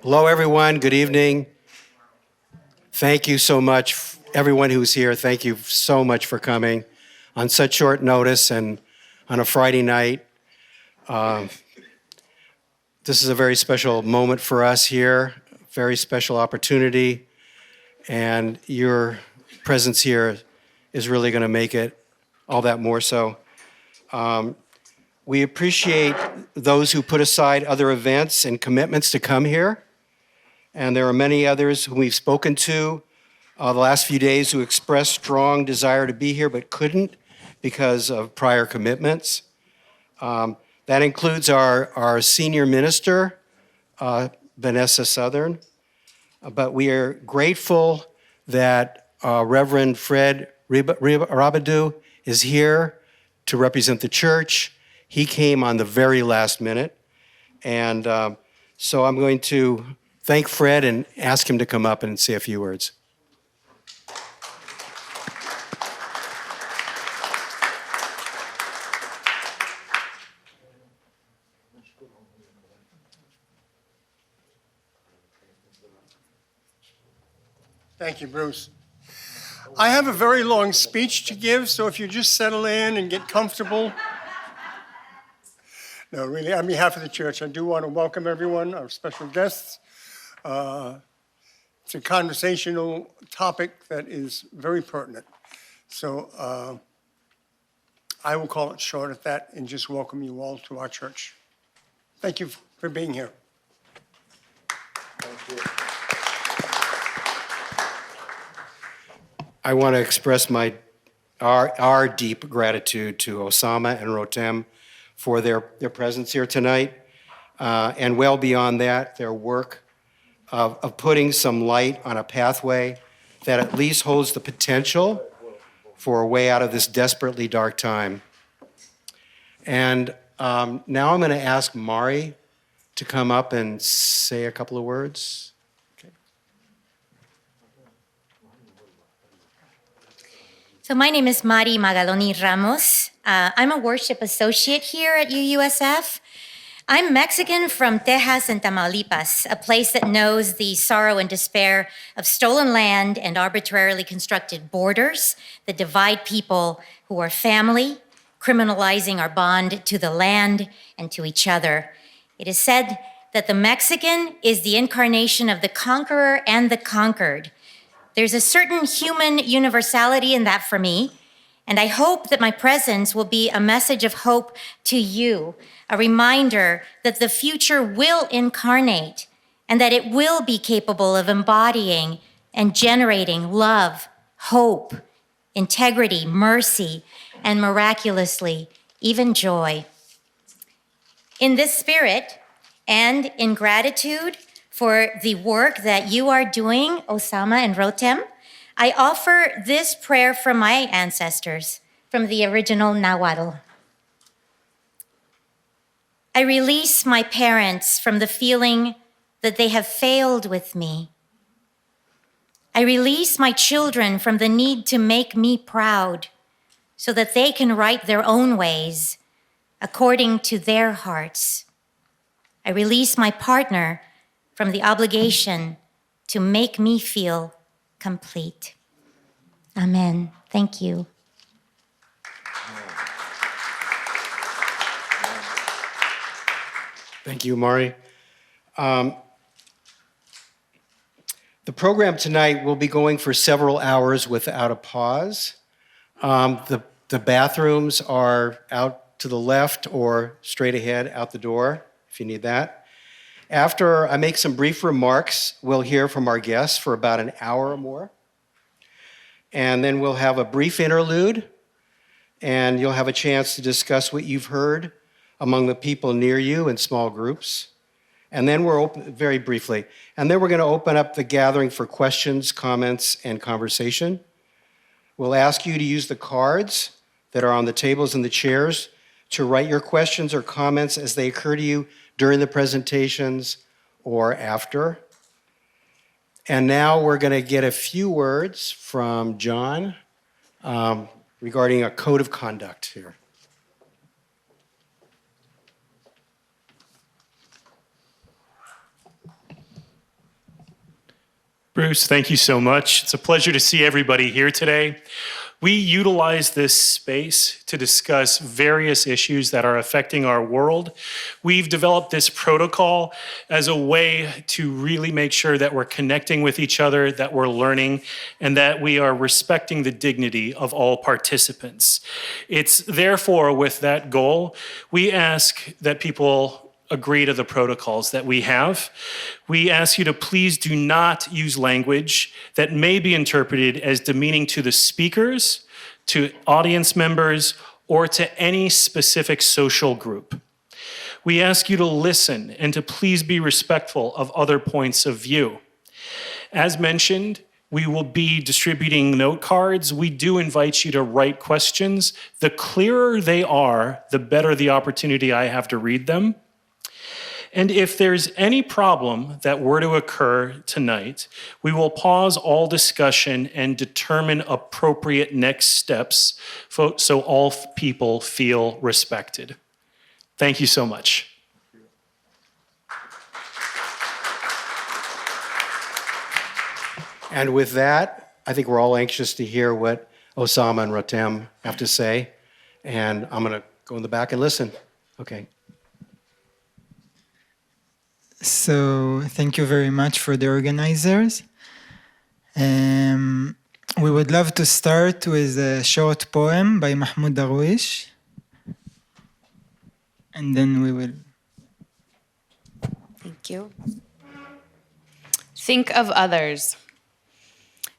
Hello, everyone. Good evening. Thank you so much, everyone who's here. Thank you so much for coming on such short notice and on a Friday night. This is a very special moment for us here, very special opportunity, and your presence here is really going to make it all that more so. We appreciate those who put aside other events and commitments to come here. And there are many others whom we've spoken to the last few days who expressed strong desire to be here but couldn't because of prior commitments. That includes our senior minister, Vanessa Southern. But we are grateful that Reverend Fred Rabadou is here to represent the church. He came on the very last minute. And so I'm going to thank Fred and ask him to come up and say a few words. Thank you, Bruce. I have a very long speech to give, so if you just settle in and get comfortable. No, really, on behalf of the church, I do want to welcome everyone, our special guests. It's a conversational topic that is very pertinent. So I will call it short at that and just welcome you all to our church. Thank you for being here. Thank you. I want to express our deep gratitude to Osama and Rotem for their presence here tonight, and well beyond that, their work of putting some light on a pathway that at least holds the potential for a way out of this desperately dark time. And now I'm going to ask Mari to come up and say a couple of words. Okay. So my name is Mari Magaloni Ramos. I'm a worship associate here at UUSF. I'm Mexican from Texas and Tamaulipas, a place that knows the sorrow and despair of stolen land and arbitrarily constructed borders that divide people who are family, criminalizing our bond to the land and to each other. It is said that the Mexican is the incarnation of the conqueror and the conquered. There's a certain human universality in that for me, and I hope that my presence will be a message of hope to you, a reminder that the future will incarnate and that it will be capable of embodying and generating love, hope, integrity, mercy, and miraculously, even joy. In this spirit and in gratitude for the work that you are doing, Osama and Rotem, I offer this prayer from my ancestors, from the original Nahuatl. I release my parents from the feeling that they have failed with me. I release my children from the need to make me proud so that they can write their own ways according to their hearts. I release my partner from the obligation to make me feel complete. Amen. Thank you. Thank you, Mari. The program tonight will be going for several hours without a pause. The bathrooms are out to the left or straight ahead out the door, if you need that. After I make some brief remarks, we'll hear from our guests for about an hour or more. And then we'll have a brief interlude, and you'll have a chance to discuss what you've heard among the people near you in small groups. And then we're open, very briefly, and then we're going to open up the gathering for questions, comments, and conversation. We'll ask you to use the cards that are on the tables and the chairs to write your questions or comments as they occur to you during the presentations or after. And now we're going to get a few words from John regarding a code of conduct here. Bruce, thank you so much. It's a pleasure to see everybody here today. We utilize this space to discuss various issues that are affecting our world. We've developed this protocol as a way to really make sure that we're connecting with each other, that we're learning, and that we are respecting the dignity of all participants. It's therefore with that goal, we ask that people agree to the protocols that we have. We ask you to please do not use language that may be interpreted as demeaning to the speakers, to audience members, or to any specific social group. We ask you to listen and to please be respectful of other points of view. As mentioned, we will be distributing note cards. We do invite you to write questions. The clearer they are, the better the opportunity I have to read them. And if there's any problem that were to occur tonight, we will pause all discussion and determine appropriate next steps so all people feel respected. Thank you so much. And with that, I think we're all anxious to hear what Osama and Rotem have to say. And I'm going to go in the back and listen. Okay. So thank you very much for the organizers. We would love to start with a short poem by Mahmoud Darwish. And then we will... Thank you. Think of others.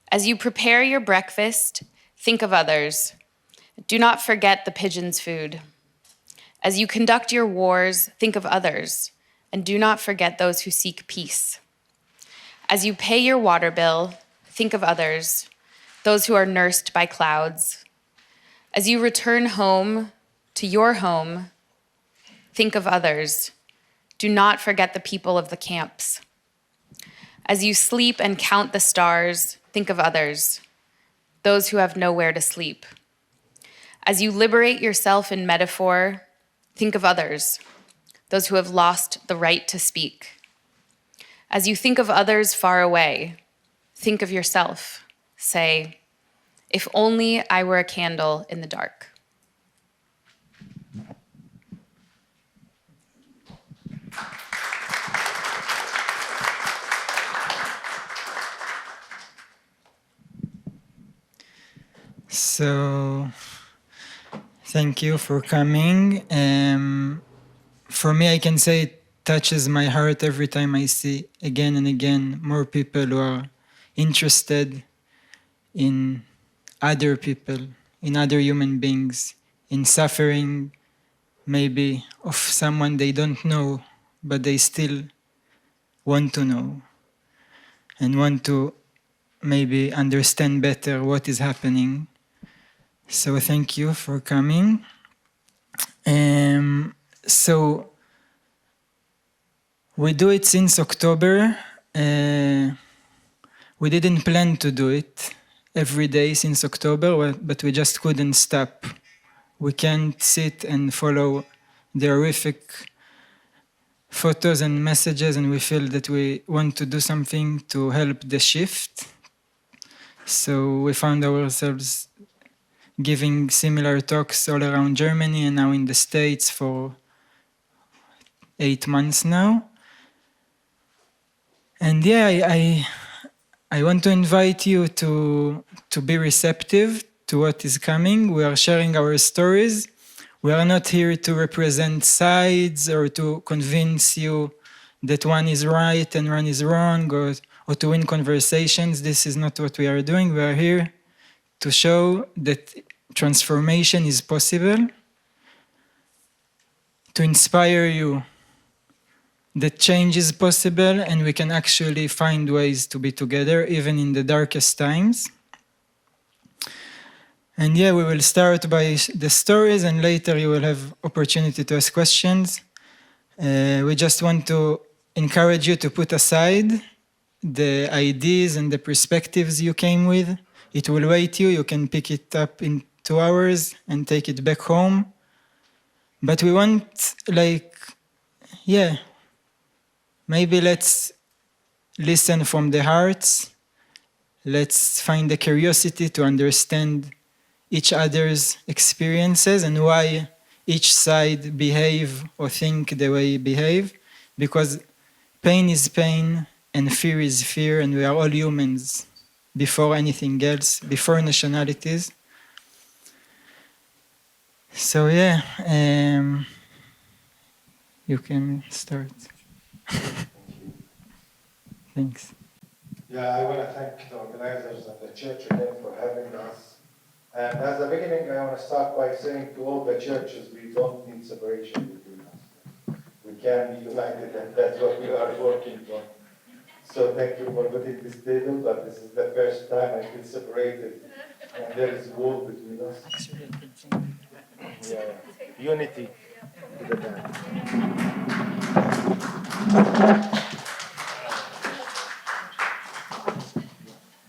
As you prepare your breakfast, think of others. Do not forget the pigeon's food. As you conduct your wars, think of others. And do not forget those who seek peace. As you pay your water bill, think of others, those who are nursed by clouds. As you return home to your home, think of others. Do not forget the people of the camps. As you sleep and count the stars, think of others, those who have nowhere to sleep. As you liberate yourself in metaphor, think of others, those who have lost the right to speak. As you think of others far away, think of yourself. Say, if only I were a candle in the dark. So, thank you for coming. For me, I can say it touches my heart every time I see again and again more people who are interested in other people, in other human beings, in suffering maybe of someone they don't know, but they still want to know and want to maybe understand better what is happening. So thank you for coming. So we do it since October. We didn't plan to do it every day since October, but we just couldn't stop. We can't sit and follow the horrific photos and messages, and we feel that we want to do something to help the shift. So we found ourselves giving similar talks all around Germany and now in the States for 8 months now. And yeah, I want to invite you to be receptive to what is coming. We are sharing our stories. We are not here to represent sides or to convince you that one is right and one is wrong, or to win conversations. This is not what we are doing. We are here to show that transformation is possible, to inspire you that change is possible and we can actually find ways to be together even in the darkest times. And yeah, we will start by the stories and later you will have opportunity to ask questions. We just want to encourage you to put aside the ideas and the perspectives you came with. It will wait you. You can pick it up in 2 hours and take it back home. But we want, maybe let's listen from the hearts let's find the curiosity to understand each other's experiences and why each side behave or think the way behave, because pain is pain and fear is fear, and we are all humans before anything else, before nationalities. So yeah, you can start. Thanks. Yeah, I want to thank the organizers and the church again for having us. And as a beginning, I want to start by saying to all the churches, we don't need separation between us. We can be united, and that's what we are working on. So thank you for putting this table, but this is the first time I feel separated, and there is wall between us. Yeah, unity to the band.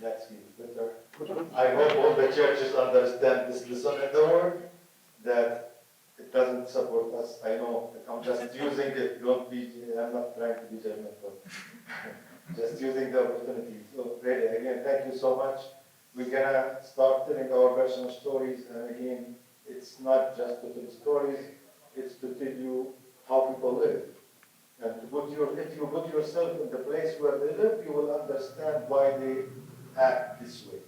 That's me, better. I hope all the churches understand this lesson in the word, that it doesn't support us. I know, I'm just using it, don't be, I'm not trying to be judgmental. Just using the opportunity. So really, again, thank you so much. We're gonna start telling our personal stories, and again, it's not just to tell stories, it's to tell you how people live. And to if you put yourself in the place where they live, you will understand why they act this way.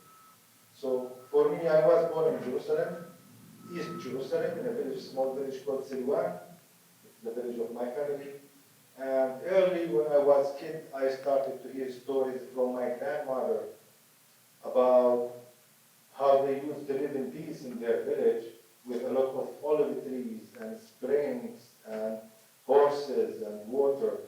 So for me, I was born in Jerusalem, East Jerusalem, in a small village called Iliwat, the village of my family. And early when I was a kid, I started to hear stories from my grandmother about how they used to live in peace in their village with a lot of olive trees and springs and horses and water.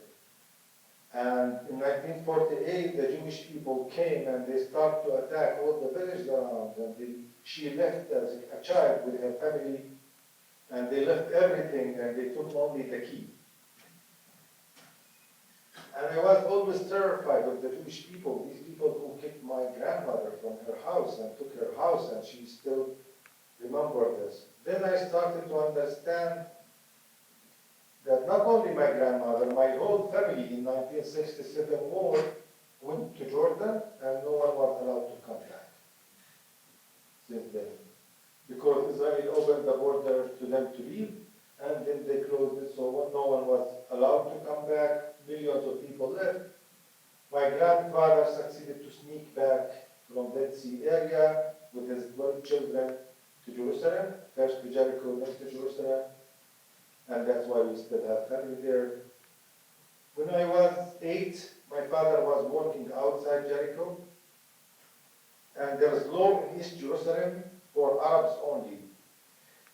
And in 1948, the Jewish people came and they started to attack all the villages around. And she left as a child with her family, and they left everything and they took only the key. And I was always terrified of the Jewish people, these people who kicked my grandmother from her house and took her house, and she still remembered this. Then I started to understand that not only my grandmother, my whole family in 1967 war went to Jordan, and no one was allowed to come back since then. Because Israel opened the border to them to leave, and then they closed it, so no one was allowed to come back. Millions of people left. My grandfather succeeded to sneak back from Dead Sea area with his 12 children to Jerusalem, first to Jericho, next to Jerusalem, and that's why we still have family there. When I was 8, my father was working outside Jericho, and there is law in East Jerusalem for Arabs only.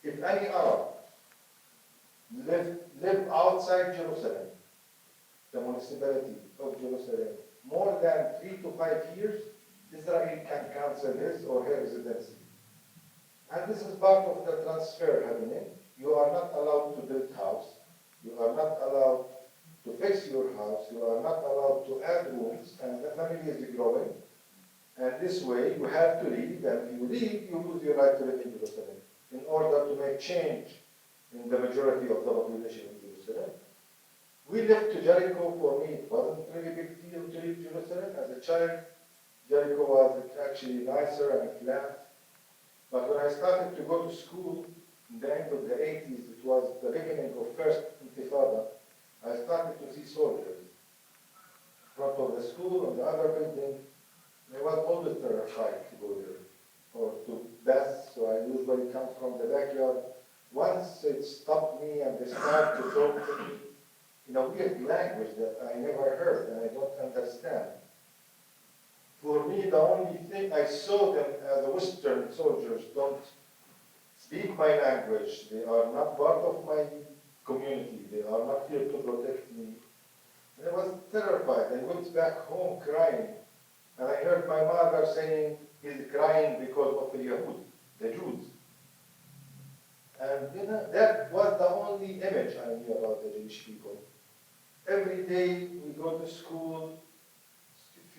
If any Arab live outside Jerusalem, the municipality of Jerusalem, more than 3 to 5 years, Israel can cancel his or her residency. And this is part of the transfer happening. You are not allowed to build house. You are not allowed to fix your house. You are not allowed to add rooms, and the family is growing. And this way, you have to leave, and if you leave, you lose your right to live in Jerusalem in order to make change in the majority of the population in Jerusalem. We left to Jericho. For me, it wasn't really a big deal to leave Jerusalem. As a child, Jericho was actually nicer and flat. But when I started to go to school in the end of the 80s, it was the beginning of first Intifada, I started to see soldiers in front of the school and the other building. I was always terrified to go there or to bath, so I usually come from the backyard. Once it stopped me and they started to talk to me in a weird language that I never heard and I don't understand. For me, the only thing, I saw them as Western soldiers don't speak my language. They are not part of my community. They are not here to protect me. And I was terrified. I went back home crying. And I heard my mother saying, he's crying because of the Yahud, the Jews. And that was the only image I knew about the Jewish people. Every day we go to school,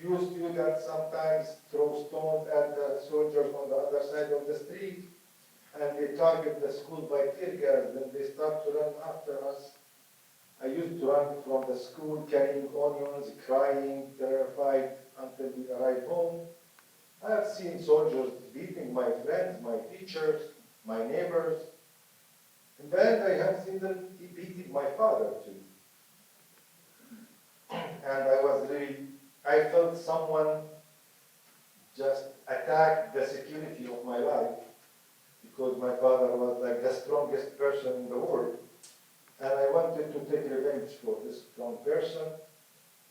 few students sometimes throw stones at the soldiers on the other side of the street, and they target the school by tear gas. Then they start to run after us. I used to run from the school carrying onions, crying, terrified until we arrived home. I have seen soldiers beating my friends, my teachers, my neighbors. In the end, I have seen them beating my father too. And I felt someone just attacked the security of my life because my father was like the strongest person in the world. And I wanted to take revenge for this strong person.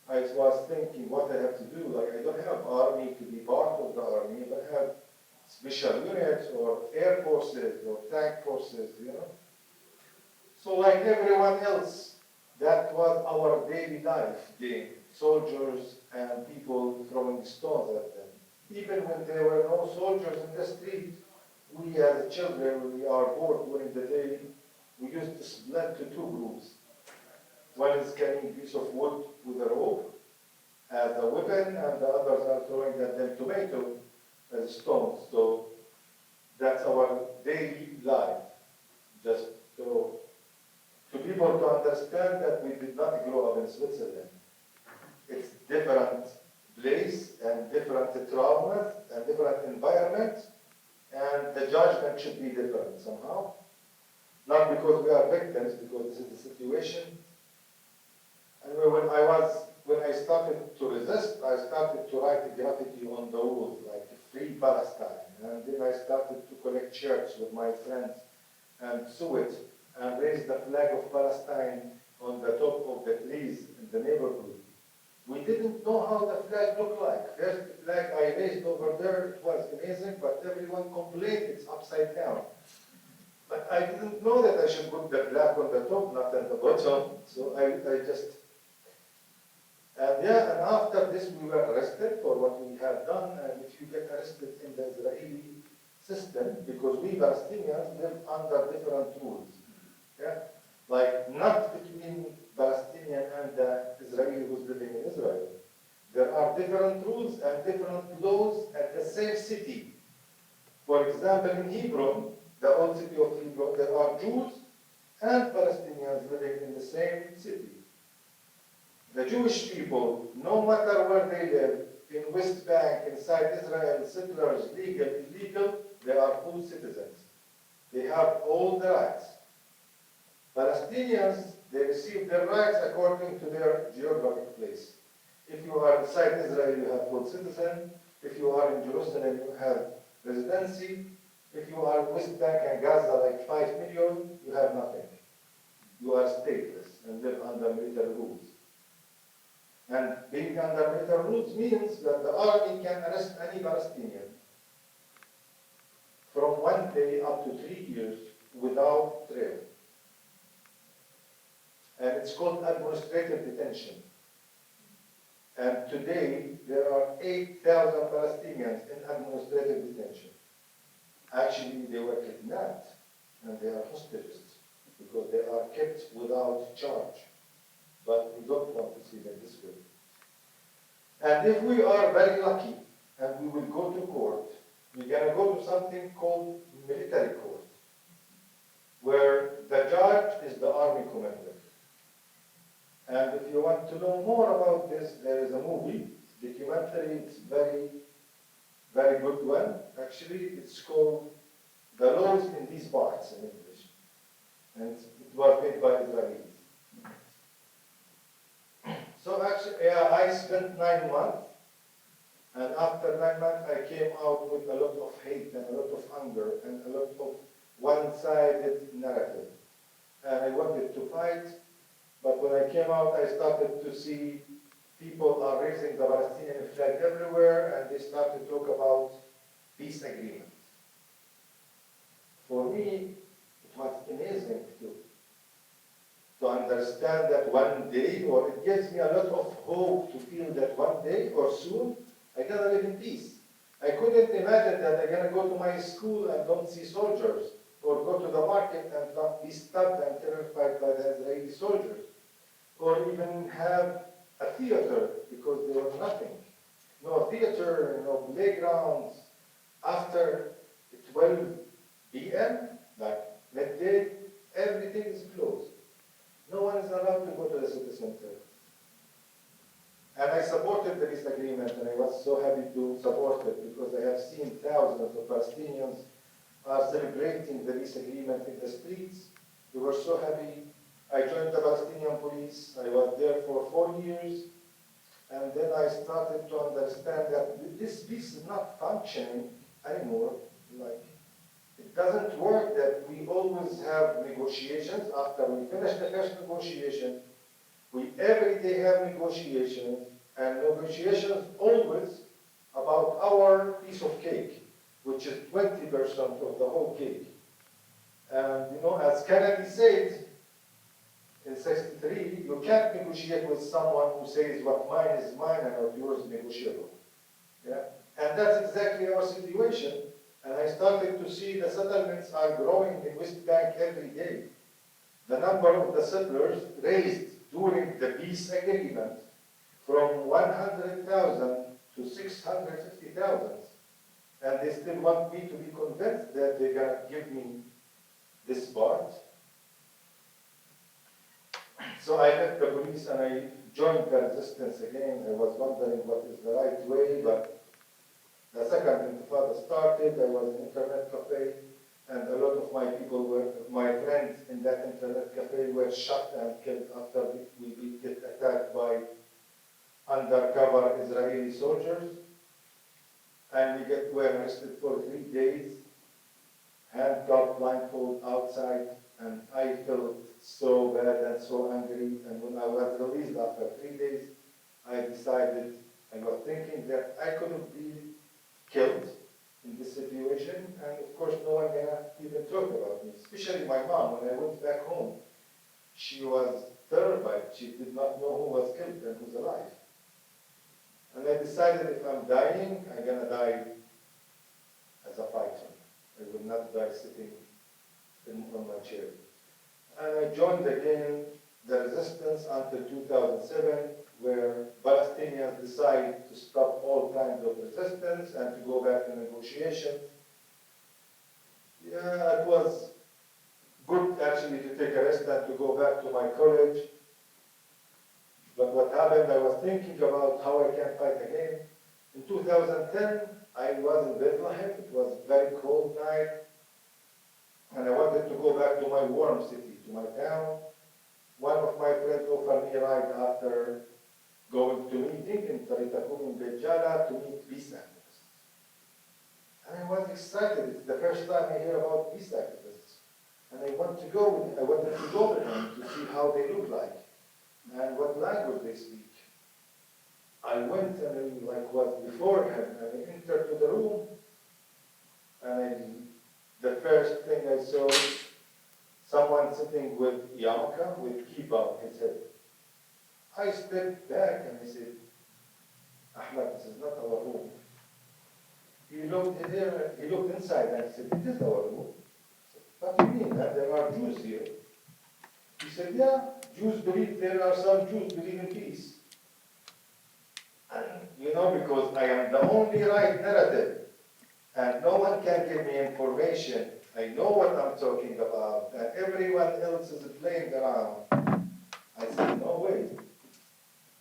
I was thinking what I have to do. Like, I don't have army to be part of the army, but I have special units or air forces or tank forces, you know. So like everyone else, that was our daily life, the soldiers and people throwing stones at them. Even when there were no soldiers in the street, we as children, when we are bored during the day, we used to split to two groups. One is carrying a piece of wood with a rope as a weapon, and the others are throwing at them tomato as stones. So that's our daily life. Just to people to understand that we did not grow up in Switzerland. It's different place and different traumas and different environments, and the judgment should be different somehow. Not because we are victims, because this is the situation. And when I started to resist, I started to write graffiti on the walls, like Free Palestine. And then I started to collect shirts with my friends and sew it and raise the flag of Palestine on the top of the trees in the neighborhood. We didn't know how the flag looked like. First flag I raised over there, it was amazing, but everyone complained it's upside down. But I didn't know that I should put the flag on the top, not on the bottom. So I just, and yeah, and after this we were arrested for what we had done. And if you get arrested in the Israeli system, because we Palestinians live under different rules. Yeah? Like not between Palestinian and the Israeli who's living in Israel. There are different rules and different laws at the same city. For example, in Hebron, the old city of Hebron, there are Jews and Palestinians living in the same city. The Jewish people, no matter where they live, in West Bank, inside Israel, settlers, legal, illegal, they are full citizens. They have all the rights. Palestinians, they receive their rights according to their geographic place. If you are inside Israel, you have full citizen. If you are in Jerusalem, you have residency. If you are in West Bank and Gaza, like 5 million, you have nothing. You are stateless and live under military rules. And being under military rules means that the army can arrest any Palestinian from 1 day up to 3 years without trial. And it's called administrative detention. And today, there are 8,000 Palestinians in administrative detention. Actually, they were kidnapped, and they are hostages, because they are kept without charge. But we don't want to see them this way. And if we are very lucky, and we will go to court, we're going to go to something called military court, where the judge is the army commander. And if you want to know more about this, there is a movie, documentary, it's very, very good one. Actually, it's called The Laws in These Parts in English. And it was made by Israelis. So actually, yeah, I spent 9 months, and after 9 months, I came out with a lot of hate and a lot of anger and a lot of one-sided narrative. And I wanted to fight, but when I came out, I started to see people are raising the Palestinian flag everywhere, and they started to talk about peace agreement. For me, it was amazing to understand that one day, or it gives me a lot of hope to feel that one day or soon, I'm gonna live in peace. I couldn't imagine that I'm gonna go to my school and don't see soldiers, or go to the market and not be stabbed and terrified by the Israeli soldiers, or even have a theater, because there was nothing. No theater, no playgrounds. After 12 p.m., like midday, everything is closed. No one is allowed to go to the city center. And And I supported the peace agreement, and I was so happy to support it because I have seen thousands of Palestinians are celebrating the peace agreement in the streets. They were so happy. I joined the Palestinian police. I was there for 4 years. And then I started to understand that this peace is not functioning anymore. Like, it doesn't work that we always have negotiations. After we finish the first negotiation, we every day have negotiations, and negotiations always about our piece of cake, which is 20% of the whole cake. And you know, as Kennedy said in '63, you can't negotiate with someone who says what mine is mine and what yours is negotiable. Yeah? And that's exactly our situation. And I started to see the settlements are growing in West Bank every day. The number of the settlers raised during the peace agreement from 100,000 to 650,000. And they still want me to be convinced that they're going to give me this part. So I left the police and I joined the resistance again. I was wondering what is the right way, but the second intifada started. I was in an internet cafe, and a lot of my people were, my friends in that internet cafe were shot and killed after we get attacked by undercover Israeli soldiers. And were arrested for 3 days, handcuffed, blindfolded outside, and I felt so bad and so angry. And when I was released after 3 days, I decided, I was thinking that I couldn't be killed in this situation, and of course no one gonna even talk about me, especially my mom. When I went back home, she was terrified. She did not know who was killed and who's alive. And I decided if I'm dying, I'm gonna die as a fighter. I will not die sitting on my chair. And I joined again the resistance until 2007, where Palestinians decided to stop all kinds of resistance and to go back to negotiations. Yeah, it was good actually to take a rest and to go back to my college. But what happened, I was thinking about how I can fight again. In 2010, I was in Bethlehem. It was a very cold night. And I wanted to go back to my warm city, to my town. One of my friends offered me a ride after going to meeting in Taritakum in Bejala to meet peace activists. And I was excited. It's the first time I hear about peace activists. And I wanted to go with them to see how they look like and what language they speak. I went and like was beforehand, and I entered to the room, and the first thing I saw, someone sitting with yarmulke, with kippah on his head. I stepped back and I said, Ahmed, this is not our room. He looked here, he looked inside and he said, it is our room. I said, what do you mean? There are Jews here. He said, yeah, Jews believe, there are some Jews believe in peace. And you know, because I am the only right narrative, and no one can give me information. I know what I'm talking about, and everyone else is playing around. I said, no way.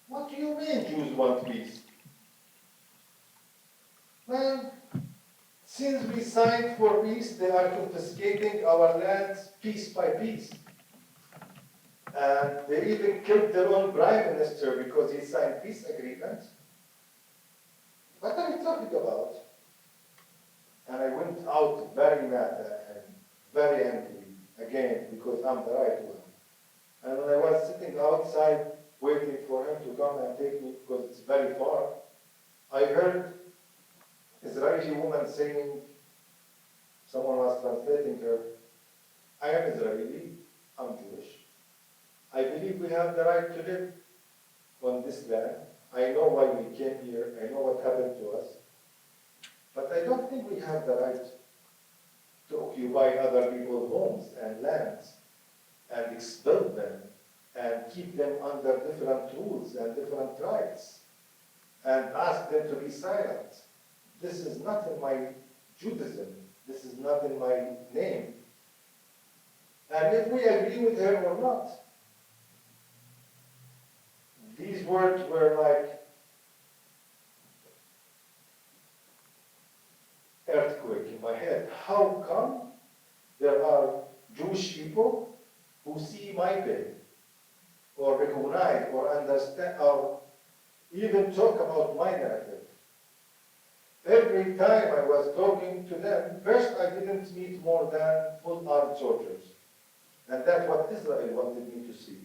What do you mean Jews want peace? Well, since we signed for peace, they are confiscating our lands piece by piece. And they even killed their own prime minister because he signed peace agreements. What are you talking about? And I went out very mad and very angry again because I'm the right one. And when I was sitting outside waiting for him to come and take me because it's very far, I heard Israeli woman saying, someone was translating her, I am Israeli, I'm Jewish. I believe we have the right to live on this land. I know why we came here. I know what happened to us. But I don't think we have the right to occupy other people's homes and lands and expel them and keep them under different rules and different rights and ask them to be silent. This is not in my Judaism. This is not in my name. And if we agree with her or not, these words were like people who see my pain, or recognize, or understand, or even talk about my narrative. Every time I was talking to them, first I didn't meet more than full armed soldiers. And that's what Israel wanted me to see.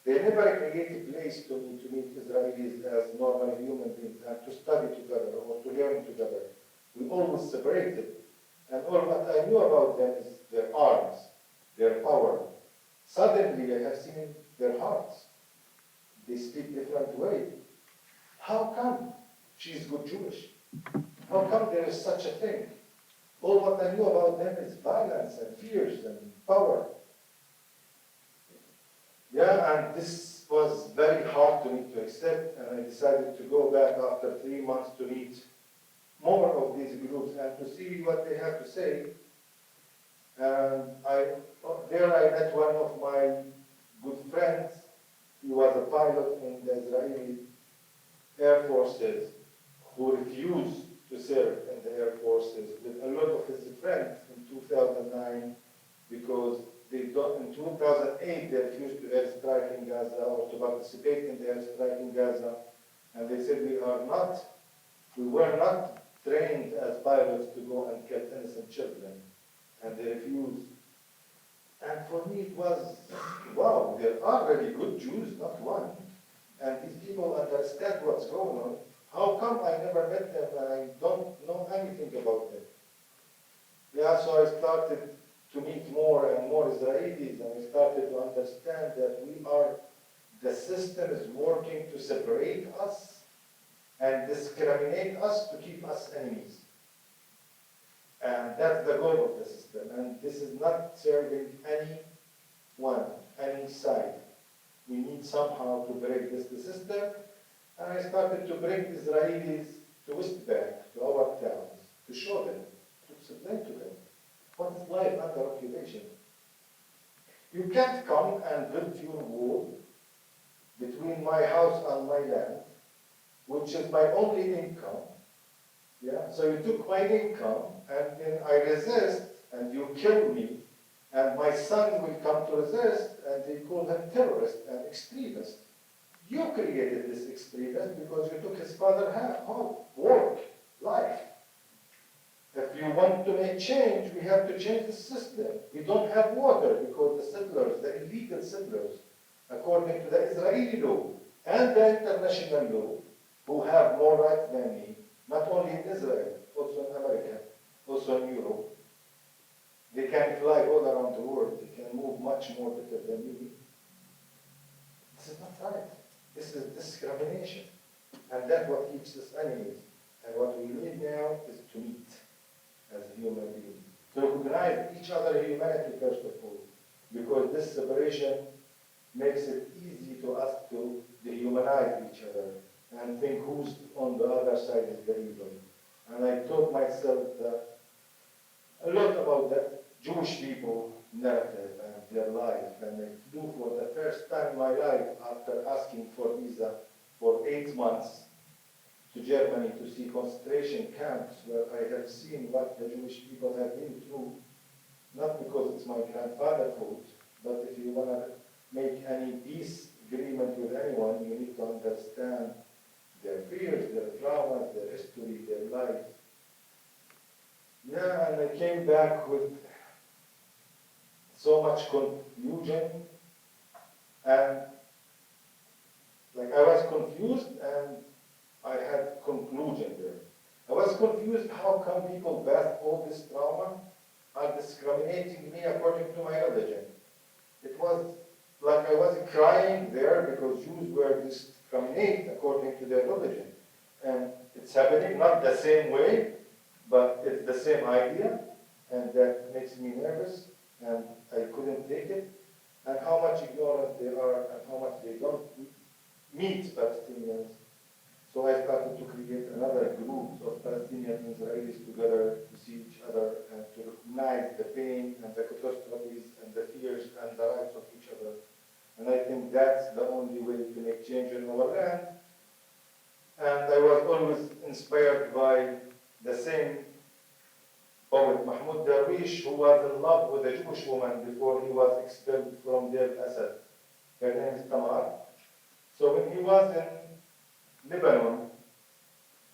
They never created a place to meet Israelis as normal human beings and to study together or to learn together. We always separated. And all what I knew about them is their arms, their power. Suddenly I have seen their hearts. They speak different way. How come she's good Jewish? How come there is such a thing? All what I knew about them is violence and fears and power. Yeah, and this was very hard to me to accept, and I decided to go back after 3 months to meet more of these groups and to see what they have to say. And there I met one of my good friends. He was a pilot in the Israeli Air Forces who refused to serve in the Air Forces with a lot of his friends in 2009 because in 2008 they refused to airstrike in Gaza or to participate in the airstrike in Gaza. And they said, we were not trained as pilots to go and kill innocent children. And they refused. And for me it was, wow, there are really good Jews, not one. And these people understand what's going on. How come I never met them and I don't know anything about them? Yeah, so I started to meet more and more Israelis, and I started to understand that the system is working to separate us and discriminate us to keep us enemies. And that's the goal of the system. And this is not serving anyone, any side. We need somehow to break this system. And I started to bring Israelis to West Bank, to our towns, to show them, to explain to them what is life under occupation. You can't come and build your wall between my house and my land, which is my only income. Yeah? So you took my income, and then I resist, and you kill me, and my son will come to resist, and they call him terrorist and extremist. You created this extremist because you took his father's home, work, life. If you want to make change, we have to change the system. We don't have water because the settlers, the illegal settlers, according to the Israeli law and the international law, who have more rights than me, not only in Israel, also in America, also in Europe. They can fly all around the world. They can move much more better than me. This is not right. This is discrimination. And that's what keeps us enemies. And what we need now is to meet as human beings. To recognize each other humanity first of all. Because this separation makes it easy to us to dehumanize each other and think who's on the other side is the evil. And I taught myself a lot about the Jewish people narrative and their life. And I flew for the first time in my life after asking for visa for 8 months to Germany to see concentration camps where I have seen what the Jewish people have been through. Not because it's my grandfather's fault, but if you want to make any peace agreement with anyone, you need to understand their fears, their traumas, their history, their life. Yeah, and I came back with so much confusion, and like I was confused and I had conclusion there. I was confused how come people pass all this trauma are discriminating me according to my religion. It was like I was crying there because Jews were discriminated according to their religion. And it's happening not the same way, but it's the same idea, and that makes me nervous, and I couldn't take it, and how much ignorance they are, and how much they don't meet Palestinians. So I started to create another group of Palestinian Israelis together to see each other and to recognize the pain and the catastrophes and the fears and the rights of each other. And I think that's the only way to make change in our land. And I was always inspired by the same poet Mahmoud Darwish, British who was in love with a Jewish woman before he was expelled from Deir Assad. Her name is Tamar. So when he was in Lebanon,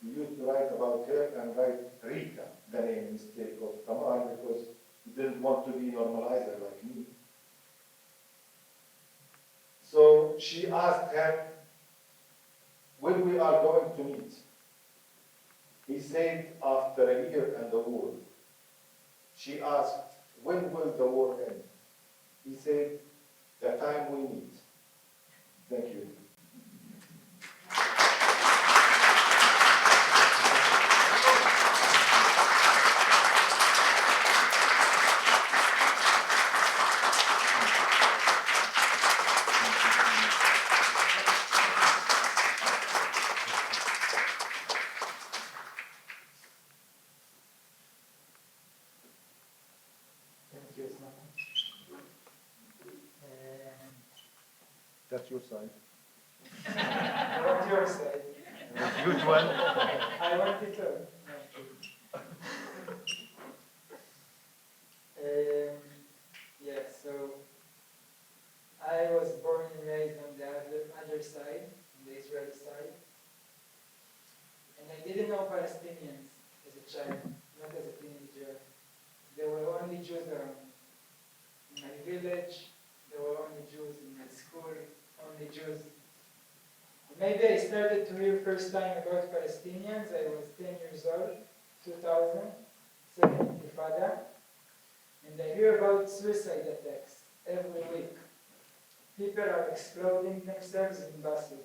he used to write about her and write Rika, the name instead of Tamar, because he didn't want to be normalizer like me. So she asked him when we are going to meet. He said after a year and a war. She asked, when will the war end? He said, the time we meet. Thank you. Thank you, Osama. That's your side. I want your side. Huge one. I want it all. Yeah, so I was born and raised on the other side, on the Israeli side. And I didn't know Palestinians as a child, not as a teenager. There were only Jews around. In my village, there were only Jews. In my school, only Jews. Maybe I started to hear first time about Palestinians. I was 10 years old, 2000, second Intifada. And I hear about suicide attacks every week. People are exploding themselves in buses.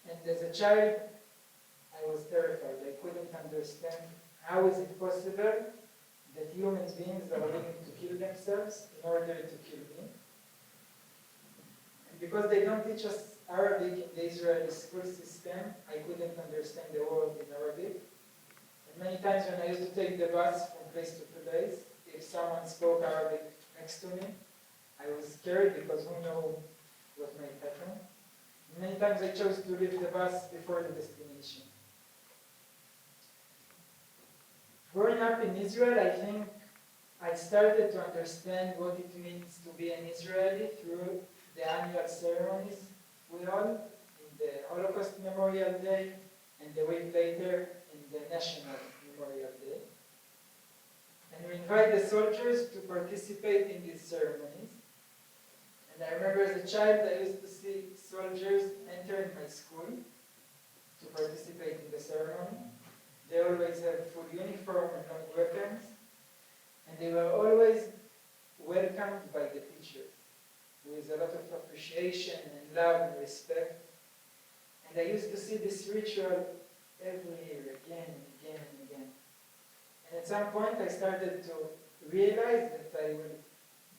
And as a child, I was terrified. I couldn't understand how is it possible that human beings are willing to kill themselves in order to kill me. And because they don't teach us Arabic in the Israeli school system, I couldn't understand the word in Arabic. And many times when I used to take the bus from place to place, if someone spoke Arabic next to me, I was scared because who knows what might happen. And many times I chose to leave the bus before the destination. Growing up in Israel, I think I started to understand what it means to be an Israeli through the annual ceremonies we hold in the Holocaust Memorial Day and the week later in the National Memorial Day. And we invite the soldiers to participate in these ceremonies. And I remember as a child, I used to see soldiers entering my school to participate in the ceremony. They always have full uniform and no weapons. And they were always welcomed by the teachers with a lot of appreciation and love and respect. And I used to see this ritual every year, again and again and again. And at some point I started to realize that I will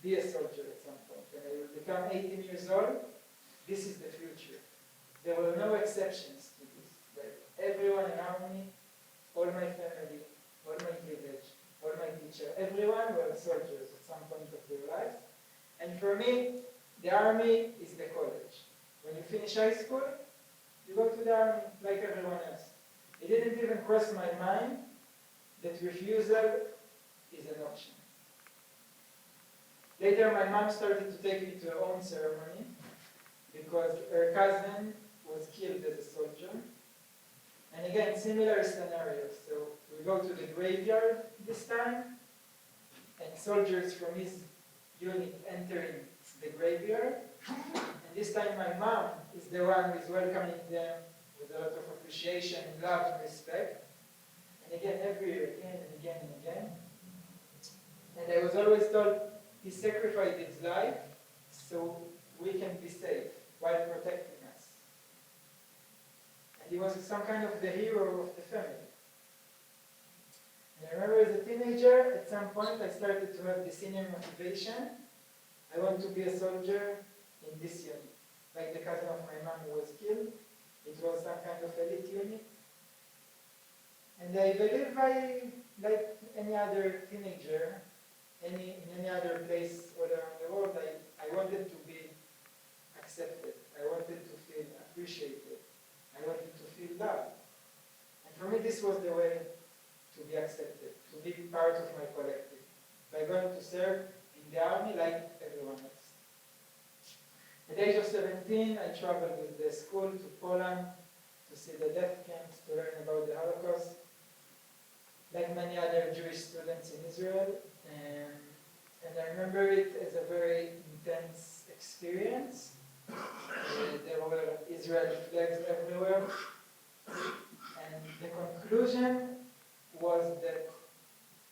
be a soldier at some point. When I will become 18 years old, this is the future. There were no exceptions to this. Like everyone around me, all my family, all my village, all my teacher, everyone were soldiers at some point of their lives. And for me, the army is the college. When you finish high school, you go to the army like everyone else. It didn't even cross my mind that refusal is an option. Later, my mom started to take me to her own ceremony because her cousin was killed as a soldier. And again, similar scenarios. So we go to the graveyard this time, and soldiers from his unit entering the graveyard. And this time my mom is the one who is welcoming them with a lot of appreciation, love, and respect. And again, every year, again and again and again. And I was always told he sacrificed his life so we can be safe while protecting us. And he was some kind of the hero of the family. And I remember as a teenager, at some point I started to have this inner motivation. I want to be a soldier in this unit. Like the cousin of my mom who was killed, it was some kind of elite unit. And I believe like any other teenager, in any other place all around the world, I wanted to be accepted. I wanted to feel appreciated. I wanted to feel loved. And for me, this was the way to be accepted, to be part of my collective. going to serve in the army like everyone else. At the age of 17, I traveled with the school to Poland to see the death camps, to learn about the Holocaust, like many other Jewish students in Israel. And I remember it as a very intense experience. There were Israeli flags everywhere. And the conclusion was that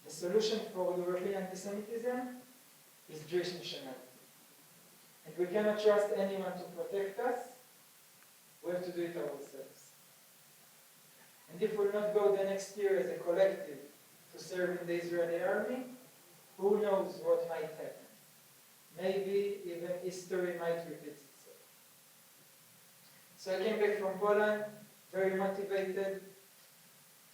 the solution for European anti-Semitism is Jewish nationality. And we cannot trust anyone to protect us. We have to do it ourselves. And if we'll not go the next year as a collective to serve in the Israeli army, who knows what might happen? Maybe even history might repeat itself. So I came back from Poland very motivated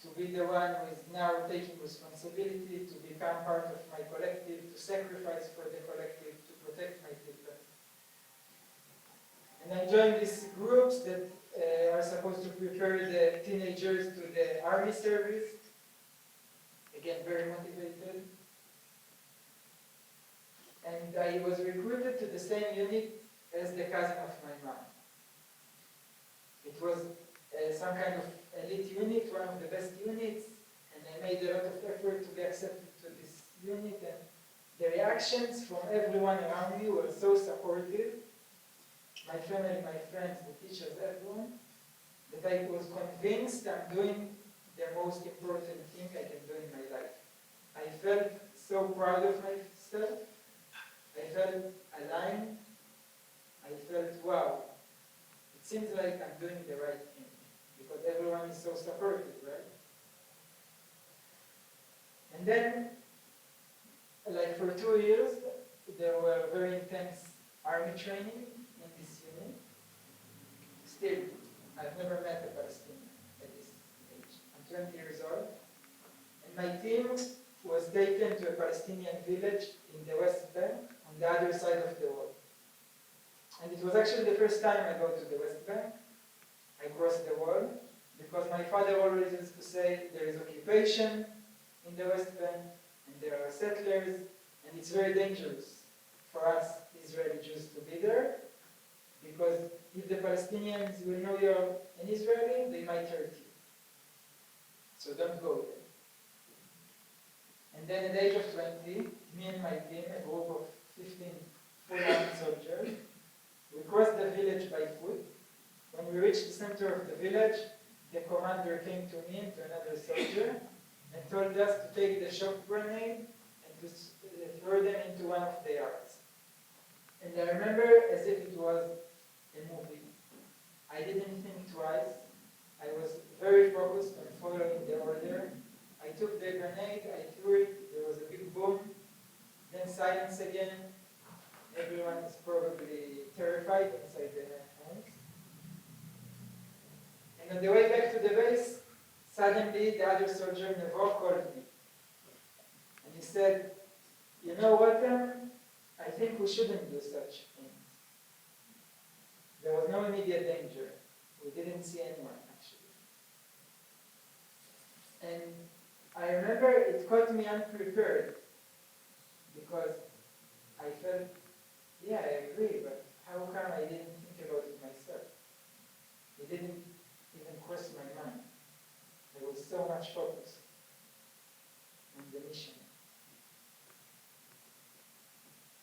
to be the one who is now taking responsibility, to become part of my collective, to sacrifice for the collective, to protect my people. And I joined these groups that are supposed to prepare the teenagers to the army service. Again, very motivated. And I was recruited to the same unit as the cousin of my mom. It was some kind of elite unit, one of the best units, and I made a lot of effort to be accepted to this unit, and the reactions from everyone around me were so supportive, my family, my friends, the teachers, everyone, that I was convinced I'm doing the most important thing I can do in my life. I felt so proud of myself, I felt aligned, I felt, wow, it seems like I'm doing the right thing, because everyone is so supportive, right? And then, like for 2 years, there were very intense army training in this unit. Still, I've never met a Palestinian at this age. I'm 20 years old, and my team was taken to a Palestinian village in the West Bank, on the other side of the wall. And it was actually the first time I go to the West Bank. I crossed the wall, because my father always used to say there is occupation in the West Bank, and there are settlers, and it's very dangerous for us Israeli Jews to be there, because if the Palestinians will know you're an Israeli, they might hurt you. So don't go there. And then at the age of 20, me and my team, a group of 15 full-armed soldiers, we crossed the village by foot. When we reached the center of the village, the commander came to me and to another soldier and told us to take the shock grenade and to throw them into one of the yards. And I remember as if it was a movie. I didn't think twice. I was very focused on following the order. I took the grenade, I threw it, there was a big boom, then silence again. Everyone is probably terrified inside their homes. And on the way back to the base, suddenly the other soldier, Nevo, called me. And he said, you know what, I think we shouldn't do such things. There was no immediate danger. We didn't see anyone, actually. And I remember it caught me unprepared, because I felt, yeah, I agree, but how come I didn't think about it myself? It didn't even cross my mind. There was so much focus on the mission.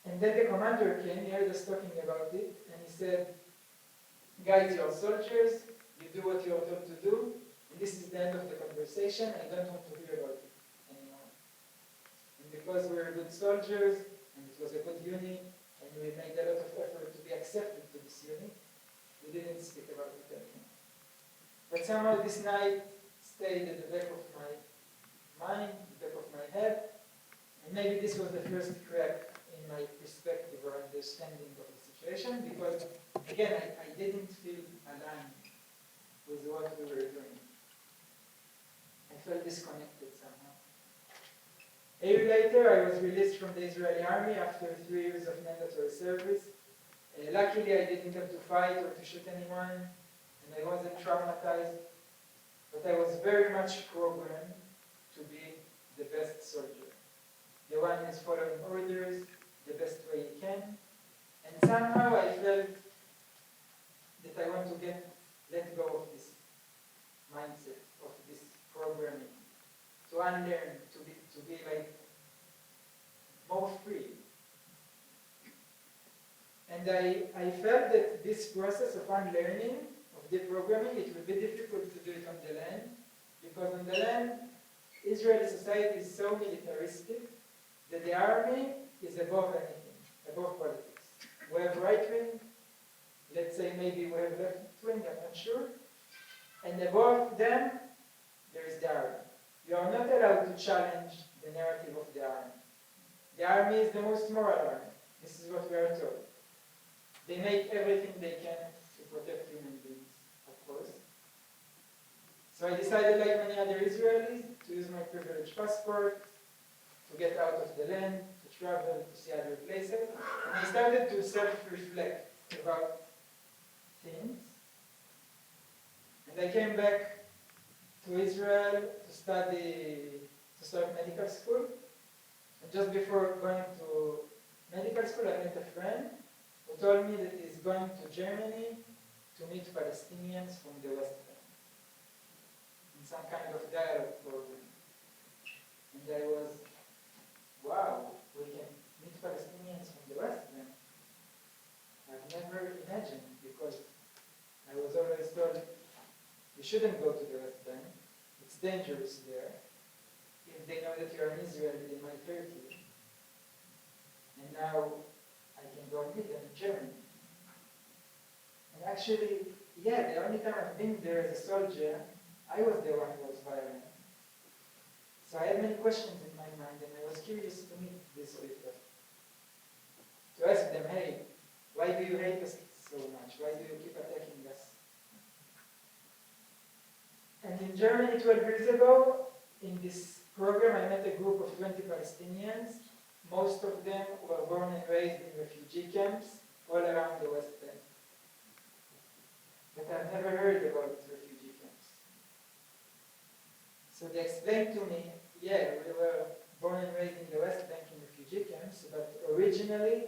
And then the commander came, he heard us talking about it, and he said, guys, you're soldiers, you do what you're told to do, and this is the end of the conversation, I don't want to hear about it anymore. And because we're good soldiers, and it was a good unit, and we made a lot of effort to be accepted to this unit, we didn't speak about it anymore. But somehow this night stayed at the back of my mind, the back of my head, and maybe this was the first crack in my perspective or understanding of the situation, because again, I didn't feel aligned with what we were doing. I felt disconnected somehow. A year later, I was released from the Israeli army after 3 years of mandatory service. Luckily, I didn't have to fight or to shoot anyone, and I wasn't traumatized, but I was very much programmed to be the best soldier. the one who's following orders the best way he can. And somehow I felt that I want to let go of this mindset, of this programming, to unlearn, to be like more free. And I felt that this process of unlearning, of deprogramming, it would be difficult to do it on the land, because on the land, Israeli society is so militaristic that the army is above anything, above politics. We have right wing, let's say maybe we have left wing, I'm not sure, and above them, there is the army. You are not allowed to challenge the narrative of the army. The army is the most moral army. This is what we are told. They make everything they can to protect human beings, of course. So I decided, like many other Israelis, to use my privileged passport, to get out of the land, to travel, to see other places. And I started to self-reflect about things. And I came back to Israel to start medical school. And just before going to medical school, I met a friend who told me that he's going to Germany to meet Palestinians from the West Bank in some kind of dialogue program. And I was, wow, we can meet Palestinians from the West Bank. I've never imagined, because I was always told you shouldn't go to the West Bank. It's dangerous there. If they know that you're an Israeli, they might hurt you. And now I can go and meet them in Germany. And actually, yeah, the only time I've been there as a soldier, I was the one who was violent. So I had many questions in my mind, and I was curious to meet these people. To ask them, hey, why do you hate us so much? Why do you keep attacking us? And in Germany 12 years ago, in this program, I met a group of 20 Palestinians. Most of them were born and raised in refugee camps all around the West Bank. But I've never heard about refugee camps. So they explained to me, yeah, we were born and raised in the West Bank in refugee camps, but originally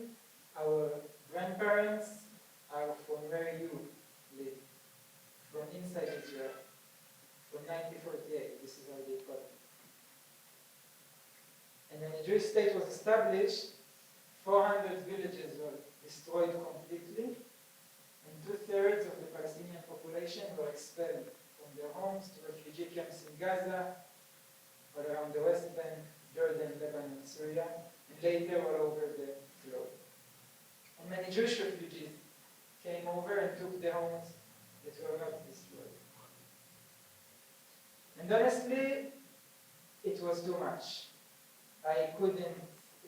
our grandparents are from where you live, from inside Israel, from 1948. This is how they call it. And when the Jewish state was established, 400 villages were destroyed completely, and 2/3 of the Palestinian population were expelled from their homes to refugee camps in Gaza, all around the West Bank, Jordan, Lebanon, Syria, and later all over the globe. And many Jewish refugees came over and took the homes that were not destroyed. And honestly, it was too much. I couldn't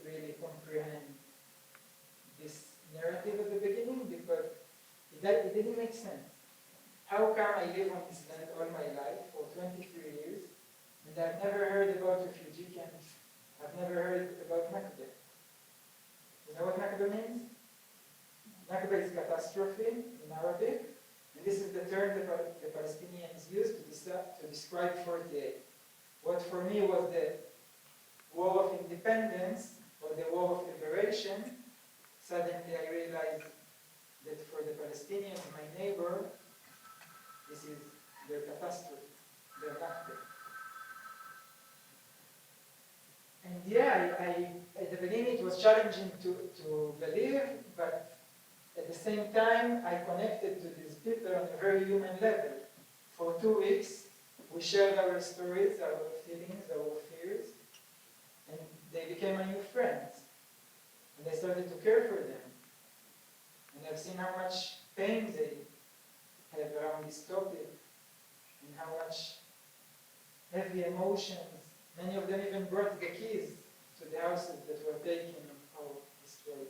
really comprehend this narrative at the beginning because it didn't make sense. How come I live on this land all my life for 23 years and I've never heard about refugee camps? I've never heard about Nakba. You know what Nakba means? Nakba is catastrophe in Arabic, and this is the term that the Palestinians used to describe 48. What for me was the war of independence or the war of liberation, suddenly I realized that for the Palestinians, my neighbor, this is their catastrophe, their Nakba. And yeah, at the beginning it was challenging to believe, but at the same time I connected to these people on a very human level. For 2 weeks, we shared our stories, our feelings, our fears, and they became my new friends. And I started to care for them. And I've seen how much pain they have around this topic, and how much heavy emotions. Many of them even brought the keys to the houses that were taken or destroyed.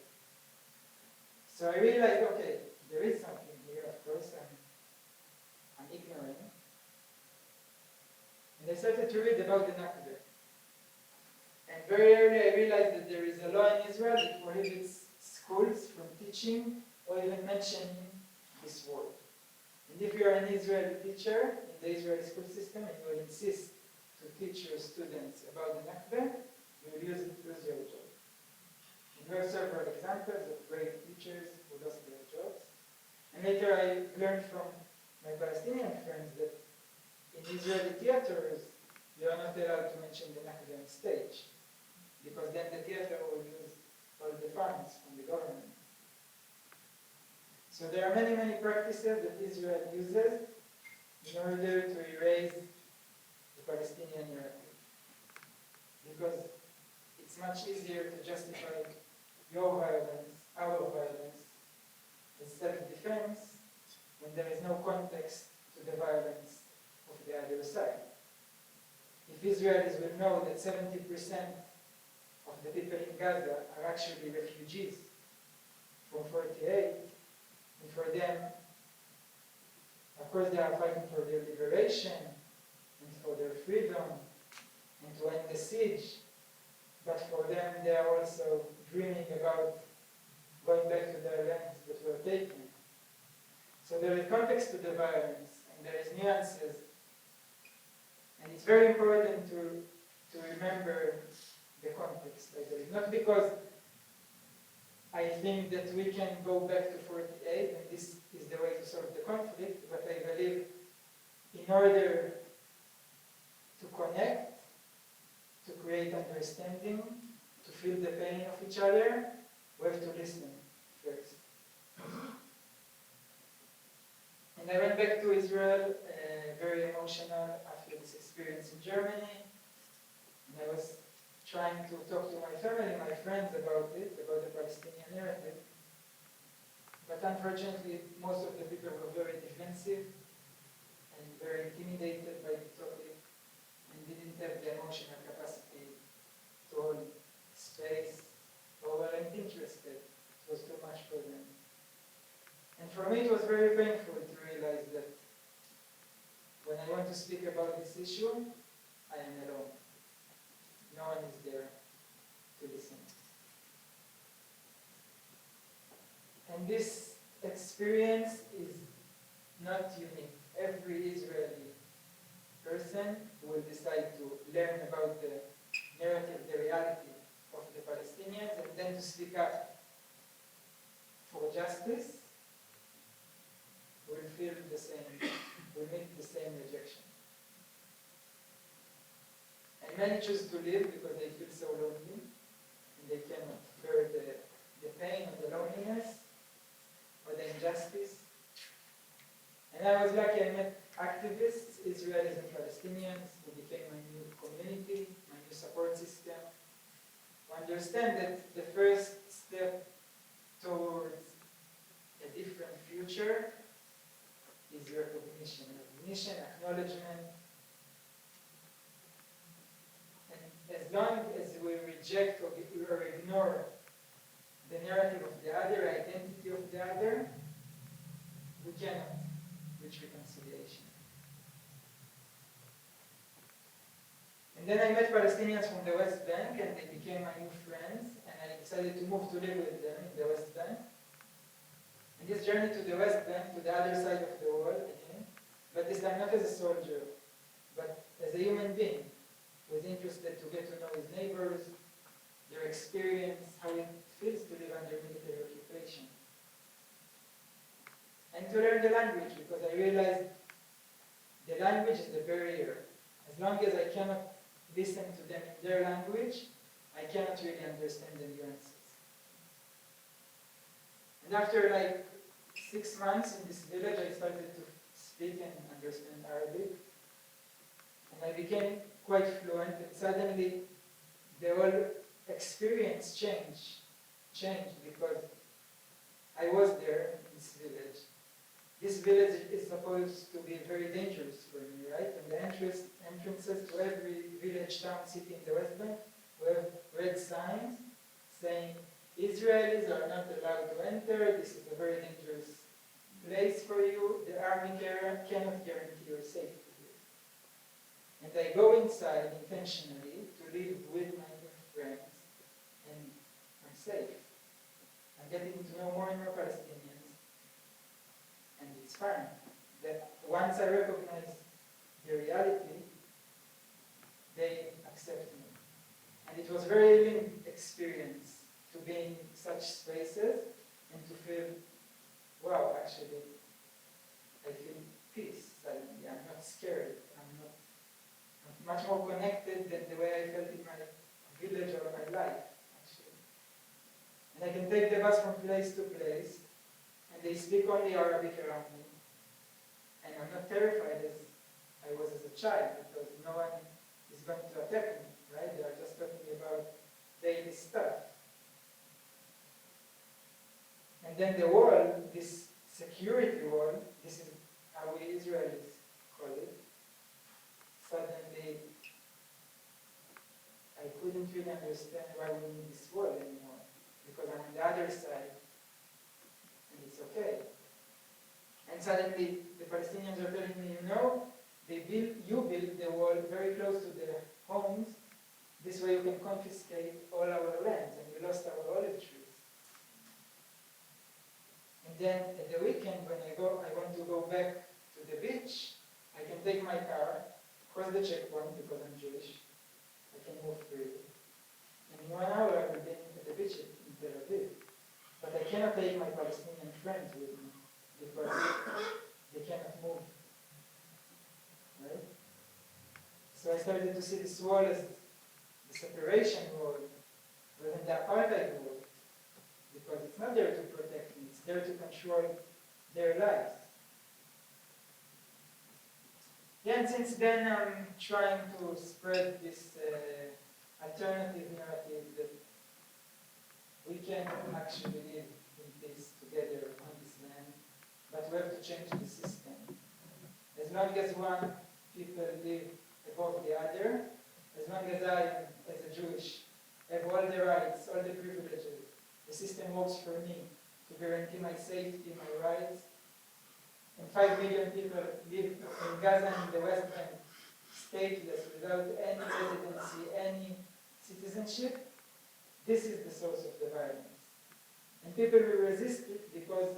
So I realized, okay, there is something here, of course, I'm ignorant. And I started to read about the Nakba. And very early I realized that there is a law in Israel that prohibits schools from teaching or even mentioning this word. And if you're an Israeli teacher in the Israeli school system and you will insist to teach your students about the Nakba, you will lose your job. And we have several examples of great teachers who lost their jobs. And later I learned from my Palestinian friends that in Israeli theaters, you are not allowed to mention the Nakba on stage, because then the theater will lose all the funds from the government. So there are many, many practices that Israel uses in order to erase the Palestinian narrative. Because it's much easier to justify your violence, our violence, as self-defense when there is no context to the violence of the other side. If Israelis will know that 70% of the people in Gaza are actually refugees from 48, and for them, of course, they are fighting for their liberation and for their freedom and to end the siege, but for them, they are also dreaming about going back to their lands that were taken. So there is context to the violence, and there is nuances. And it's very important to remember the context, I believe. Not because I think that we can go back to 48 and this is the way to solve the conflict, but I believe in order to connect, to create understanding, to feel the pain of each other, we have to listen first. And I went back to Israel, very emotional after this experience in Germany. And I was trying to talk to my family, my friends about it, about the Palestinian narrative. But unfortunately, most of the people were very defensive and very intimidated by the topic and didn't have the emotional capacity to hold space or weren't interested. It was too much for them. And for me, it was very painful to realize that when I want to speak about this issue, I am alone. No one is there to listen. And this experience is not unique. Every Israeli person who will decide to learn about the narrative, the reality of the Palestinians, and then to speak up for justice, will feel the same, will meet the same rejection. And many choose to live because they feel so lonely, and they cannot bear the pain of the loneliness or the injustice. And I was lucky, I met activists, Israelis and Palestinians, who became my new community, my new support system, who understand that the first step towards a different future is recognition, acknowledgement. And as long as we reject or ignore the narrative of the other, identity of the other, we cannot reach reconciliation. And then I met Palestinians from the West Bank, and they became my new friends, and I decided to move to live with them in the West Bank. And this journey to the West Bank, to the other side of the wall again, but this time not as a soldier, but as a human being, who is interested to get to know his neighbors, their experience, how it feels to live under military occupation. And to learn the language, because I realized the language is the barrier. As long as I cannot listen to them in their language, I cannot really understand the nuances. And after like 6 months in this village, I started to speak and understand Arabic. And I became quite fluent, and suddenly the whole experience changed because I was there in this village. This village is supposed to be very dangerous for me, right? And the entrances to every village, town, city in the West Bank have red signs saying, Israelis are not allowed to enter, this is a very dangerous place for you, the army cannot guarantee your safety here. And I go inside intentionally to live with my new friends, and I'm safe. I'm getting to know more and more Palestinians, and it's fine. That once I recognize the reality, they accept me. And it was very much more connected than the way I felt in my village or my life, actually. And I can take the bus from place to place, and they speak only Arabic around me. And I'm not terrified as I was as a child, because no one is going to attack me, right? They are just talking about daily stuff. And then the wall, this security wall, this is how we Israelis call it. Suddenly, I couldn't really understand why we need this wall anymore, because I'm on the other side, and it's okay. And suddenly, the Palestinians are telling me, you know, you built the wall very close to their homes. This way you can confiscate all our lands, and we lost our olive trees. And then at the weekend, when I want to go back to the beach, I can take my car, cross the checkpoint because I'm Jewish. I can move freely. And in 1 hour, I will be at the beach in Tel Aviv. But I cannot take my Palestinian friends with me because they cannot move. Right? So I started to see this wall as the separation wall rather than the apartheid wall, because it's not there to protect me, it's there to control their lives. Yeah, and since then I'm trying to spread this alternative narrative that we can actually live in peace together on this land, but we have to change the system. As long as one people live above the other, as long as I, as a Jewish, have all the rights, all the privileges, the system works for me to guarantee my safety, my rights. And 5 million people live in Gaza and the West Bank, stateless, without any residency, any citizenship. This is the source of the violence. And people will resist it because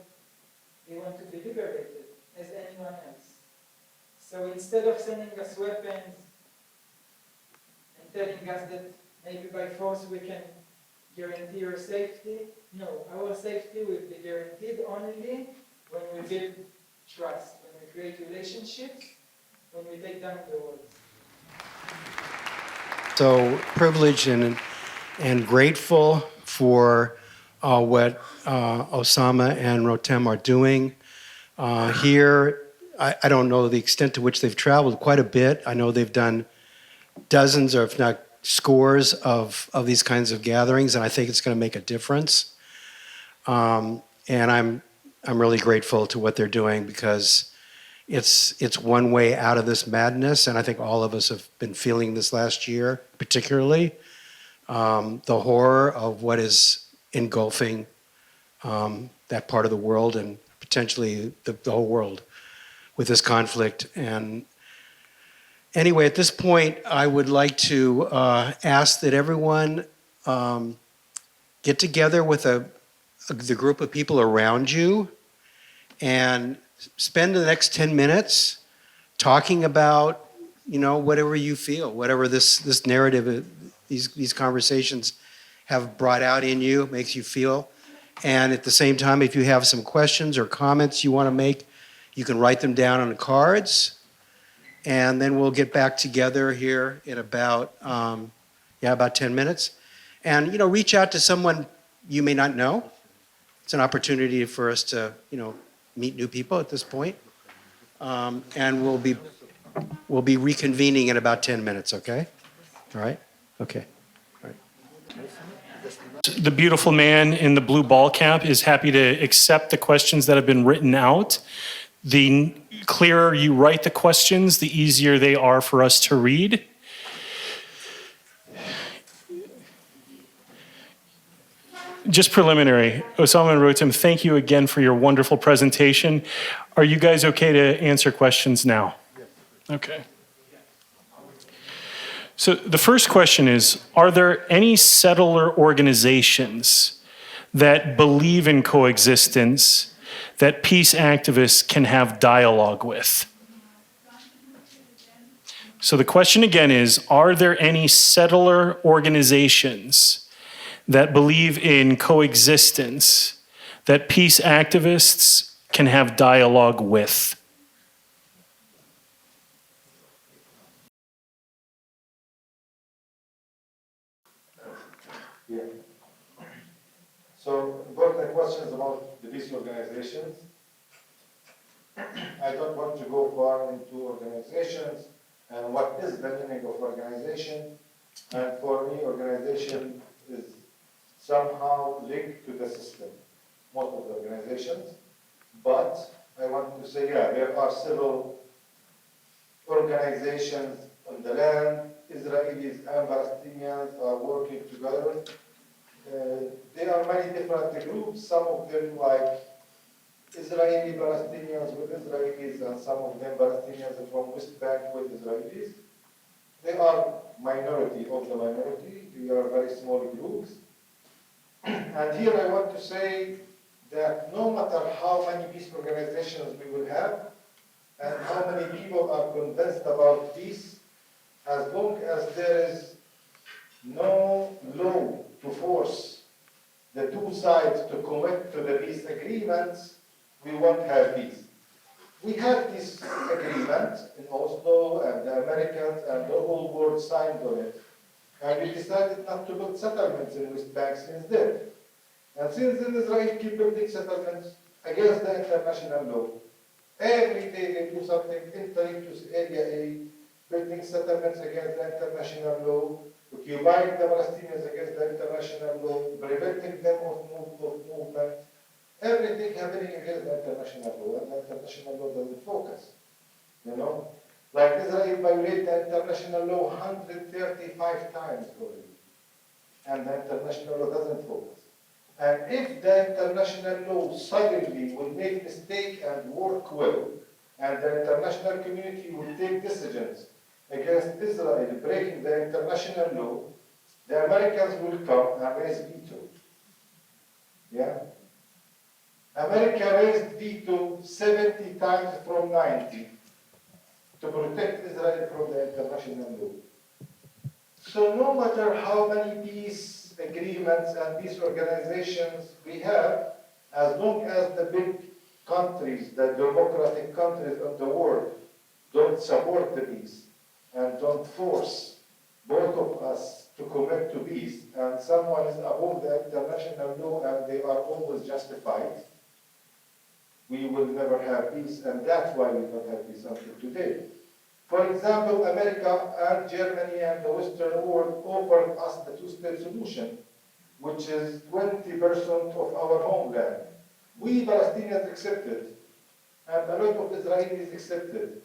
they want to be liberated as anyone else. So instead of sending us weapons and telling us that maybe by force we can guarantee your safety, no, our safety will be guaranteed only when we build trust, when we create relationships, when we take down the walls. So privileged and grateful for what Osama and Rotem are doing here. I don't know the extent to which they've traveled, quite a bit. I know they've done dozens or if not scores of these kinds of gatherings, and I think it's going to make a difference. And I'm really grateful to what they're doing because it's one way out of this madness, and I think all of us have been feeling this last year, particularly the horror of what is engulfing that part of the world and potentially the whole world with this conflict. And anyway, at this point, I would like to ask that everyone get together with the group of people around you and spend the next 10 minutes talking about, whatever you feel, whatever this narrative, these conversations have brought out in you, makes you feel. And at the same time, if you have some questions or comments you want to make, you can write them down on the cards. And then we'll get back together here in about 10 minutes. And, reach out to someone you may not know. It's an opportunity for us to, meet new people at this point. And we'll be reconvening in about 10 minutes, okay? All right? Okay. All right. The beautiful man in the blue ball cap is happy to accept the questions that have been written out. The clearer you write the questions, the easier they are for us to read. Just preliminary, Osama and Rotem, thank you again for your wonderful presentation. Are you guys okay to answer questions now? Yes. Okay. So the first question is, are there any settler organizations that believe in coexistence that peace activists can have dialogue with? So the question again is, are there any settler organizations that believe in coexistence that peace activists can have dialogue with? Yeah. So important questions about the peace organizations. I don't want to go far into organizations and what is the meaning of organization. And for me, organization is somehow linked to the system, most of the organizations. But I want to say, yeah, there are several organizations on the land. Israelis and Palestinians are working together. There are many different groups, some of them like Israeli Palestinians with Israelis, and some of them Palestinians from West Bank with Israelis. They are minority of the minority. They are very small groups. And here I want to say that no matter how many peace organizations we will have, and how many people are convinced about peace, as long as there is no law to force the two sides to commit to the peace agreements, we won't have peace. We had this agreement in Oslo, and the Americans and the whole world signed on it. And we decided not to build settlements in West Bank since then. And since then, Israel keep building settlements against the international law. Every day they do something, entering to Area A, building settlements against the international law, occupying the Palestinians against the international law, preventing them of movement. Everything happening against the international law, and the international law doesn't focus. You know? Like Israel violated the international law 135 times already. And the international law doesn't focus. And if the international law suddenly will make mistake and work well, and the international community will take decisions against Israel breaking the international law, the Americans will come and raise veto. Yeah? America raised veto 70 times from 90 to protect Israel from the international law. So no matter how many peace agreements and peace organizations we have, as long as the big countries, the democratic countries of the world, don't support the peace and don't force both of us to commit to peace, and someone is above the international law and they are always justified, we will never have peace, and that's why we don't have peace until today. For example, America and Germany and the Western world offered us the two-state solution, which is 20% of our homeland. We Palestinians accepted, and a lot of Israelis accepted.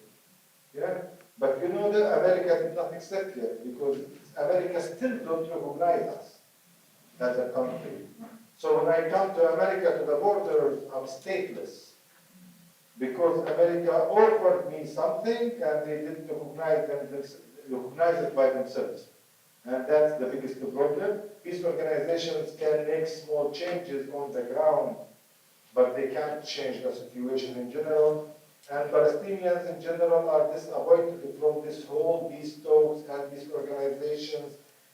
Yeah? But you know that America did not accept yet, because America still don't recognize us as a country. So when I come to America, to the borders, I'm stateless. Because America offered me something and they didn't recognize it by themselves. And that's the biggest problem. Peace organizations can make small changes on the ground, but they can't change the situation in general. And Palestinians in general are disappointed from this whole peace talks and peace organizations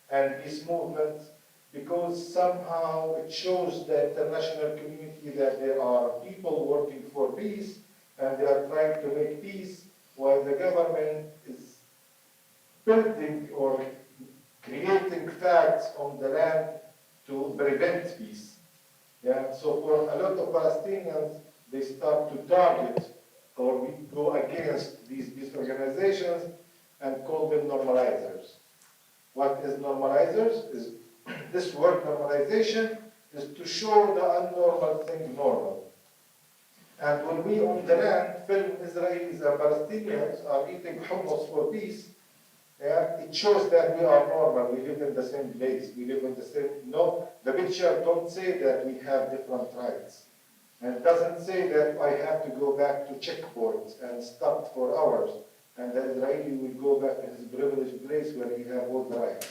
and peace movements, because somehow it shows the international community that there are people working for peace and they are trying to make peace, while the government is building or creating facts on the land to prevent peace. Yeah? So for a lot of Palestinians, they start to target or we go against these organizations and call them normalizers. What is normalizers? Is this word normalization is to show the unnormal thing normal. And when we on the land film Israelis and Palestinians are eating hummus for peace, yeah, it shows that we are normal, we live in the same place, we live in the same, no, the picture don't say that we have different rights. And it doesn't say that I have to go back to checkpoints and stop for hours, and the Israeli will go back to his privileged place where he has all the rights.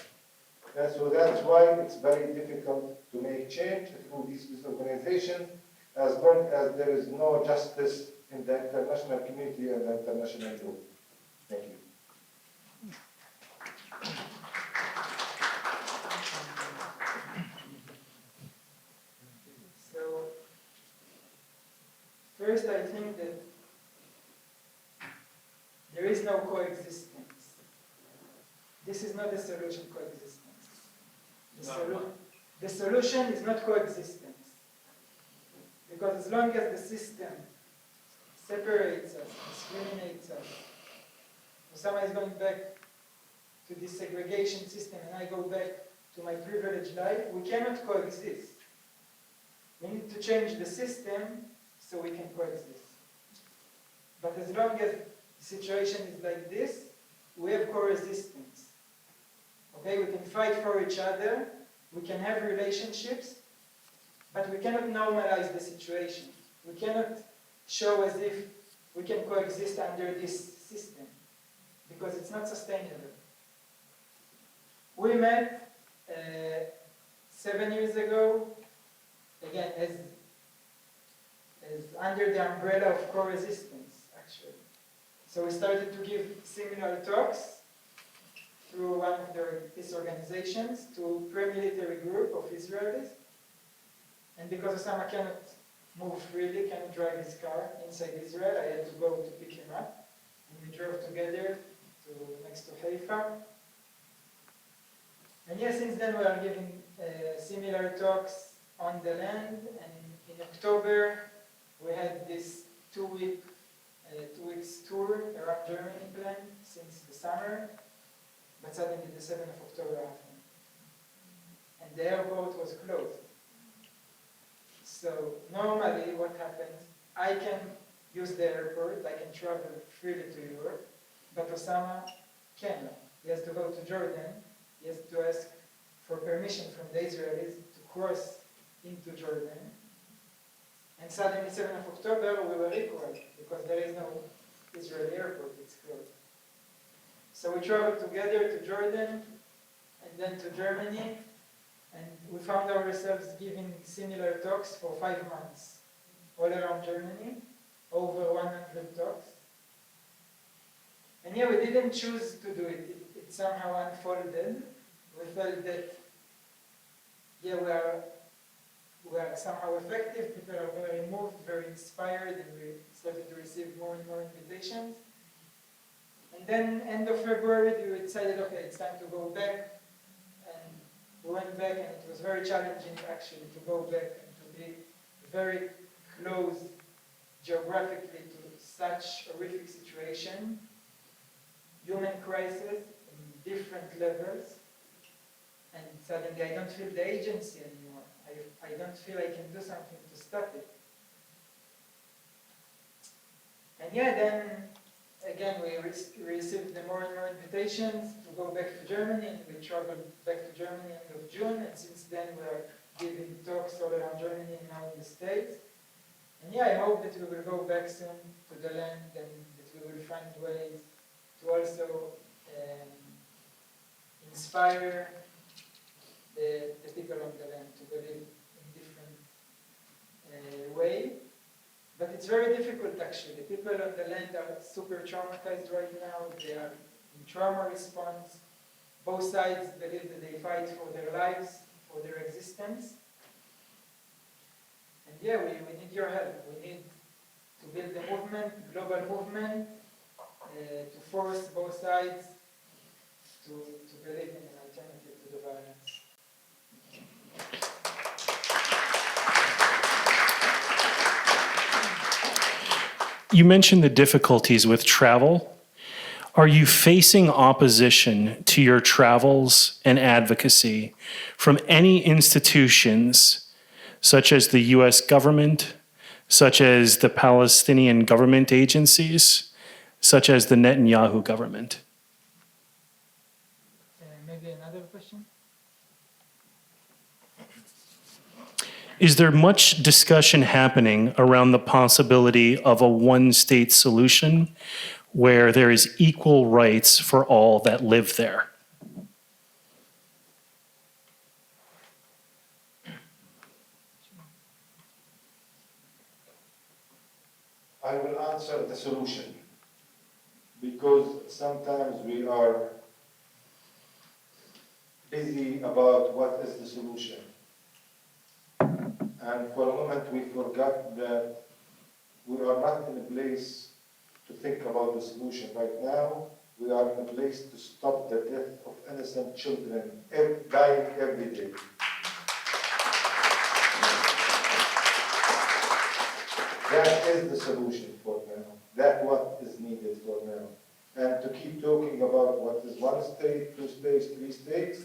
And so that's why it's very difficult to make change through these organizations, as long as there is no justice in the international community and the international law. Thank you. So, first I think that there is no coexistence. This is not a solution, coexistence. The solution is not coexistence. Because as long as the system separates us, discriminates us, Osama is going back to this segregation system and I go back to my privileged life, we cannot coexist. We need to change the system so we can coexist. But as long as the situation is like this, we have co-resistance. Okay, we can fight for each other, we can have relationships, but we cannot normalize the situation. We cannot show as if we can coexist under this system, because it's not sustainable. We met 7 years ago, again, as under the umbrella of co-resistance, actually. So we started to give similar talks through one of these organizations to a pre-military group of Israelis. And because Osama cannot move freely, cannot drive his car inside Israel, I had to go to pick him up. And we drove together next to Haifa. And yes, since then we are giving similar talks on the land. And in October, we had this 2 weeks tour around Germany planned since the summer. But suddenly the 7th of October happened. And the airport was closed. So normally what happens, I can use the airport, I can travel freely to Europe, but Osama cannot. He has to go to Jordan, he has to ask for permission from the Israelis to cross into Jordan. And suddenly 7th of October we were equal, because there is no Israeli airport, it's closed. So we traveled together to Jordan, and then to Germany, and we found ourselves giving similar talks for 5 months, all around Germany, over 100 talks. And yeah, we didn't choose to do it. It somehow unfolded. We felt that, yeah, we are somehow effective. People are very moved, very inspired, and we started to receive more and more invitations. And then, end of February, we decided, okay, it's time to go back. And we went back, and it was very challenging, actually, to go back and to be very close geographically to such horrific situation, human crisis in different levels, and suddenly I don't feel the agency anymore. I don't feel I can do something to stop it. And yeah, then again we received more and more invitations to go back to Germany, and we traveled back to Germany end of June, and since then we are giving talks all around Germany and now in the States. And yeah, I hope that we will go back soon to the land, and that we will find ways to also inspire the people on the land to believe in different way. But it's very difficult, actually. People on the land are super traumatized right now. They are in trauma response. Both sides believe that they fight for their lives, for their existence. And yeah, we need your help. We need to build a movement, global movement, to force both sides to believe in an alternative to the violence. You mentioned the difficulties with travel. Are you facing opposition to your travels and advocacy from any institutions, such as the US government, such as the Palestinian government agencies, such as the Netanyahu government? Maybe another question? Is there much discussion happening around the possibility of a one-state solution where there is equal rights for all that live there? I will answer the solution, because sometimes we are busy about what is the solution. And for a moment we forgot that we are not in a place to think about the solution. Right now, we are in a place to stop the death of innocent children dying every day. That is the solution for now. That's what is needed for now. And to keep talking about what is one state, two states, three states,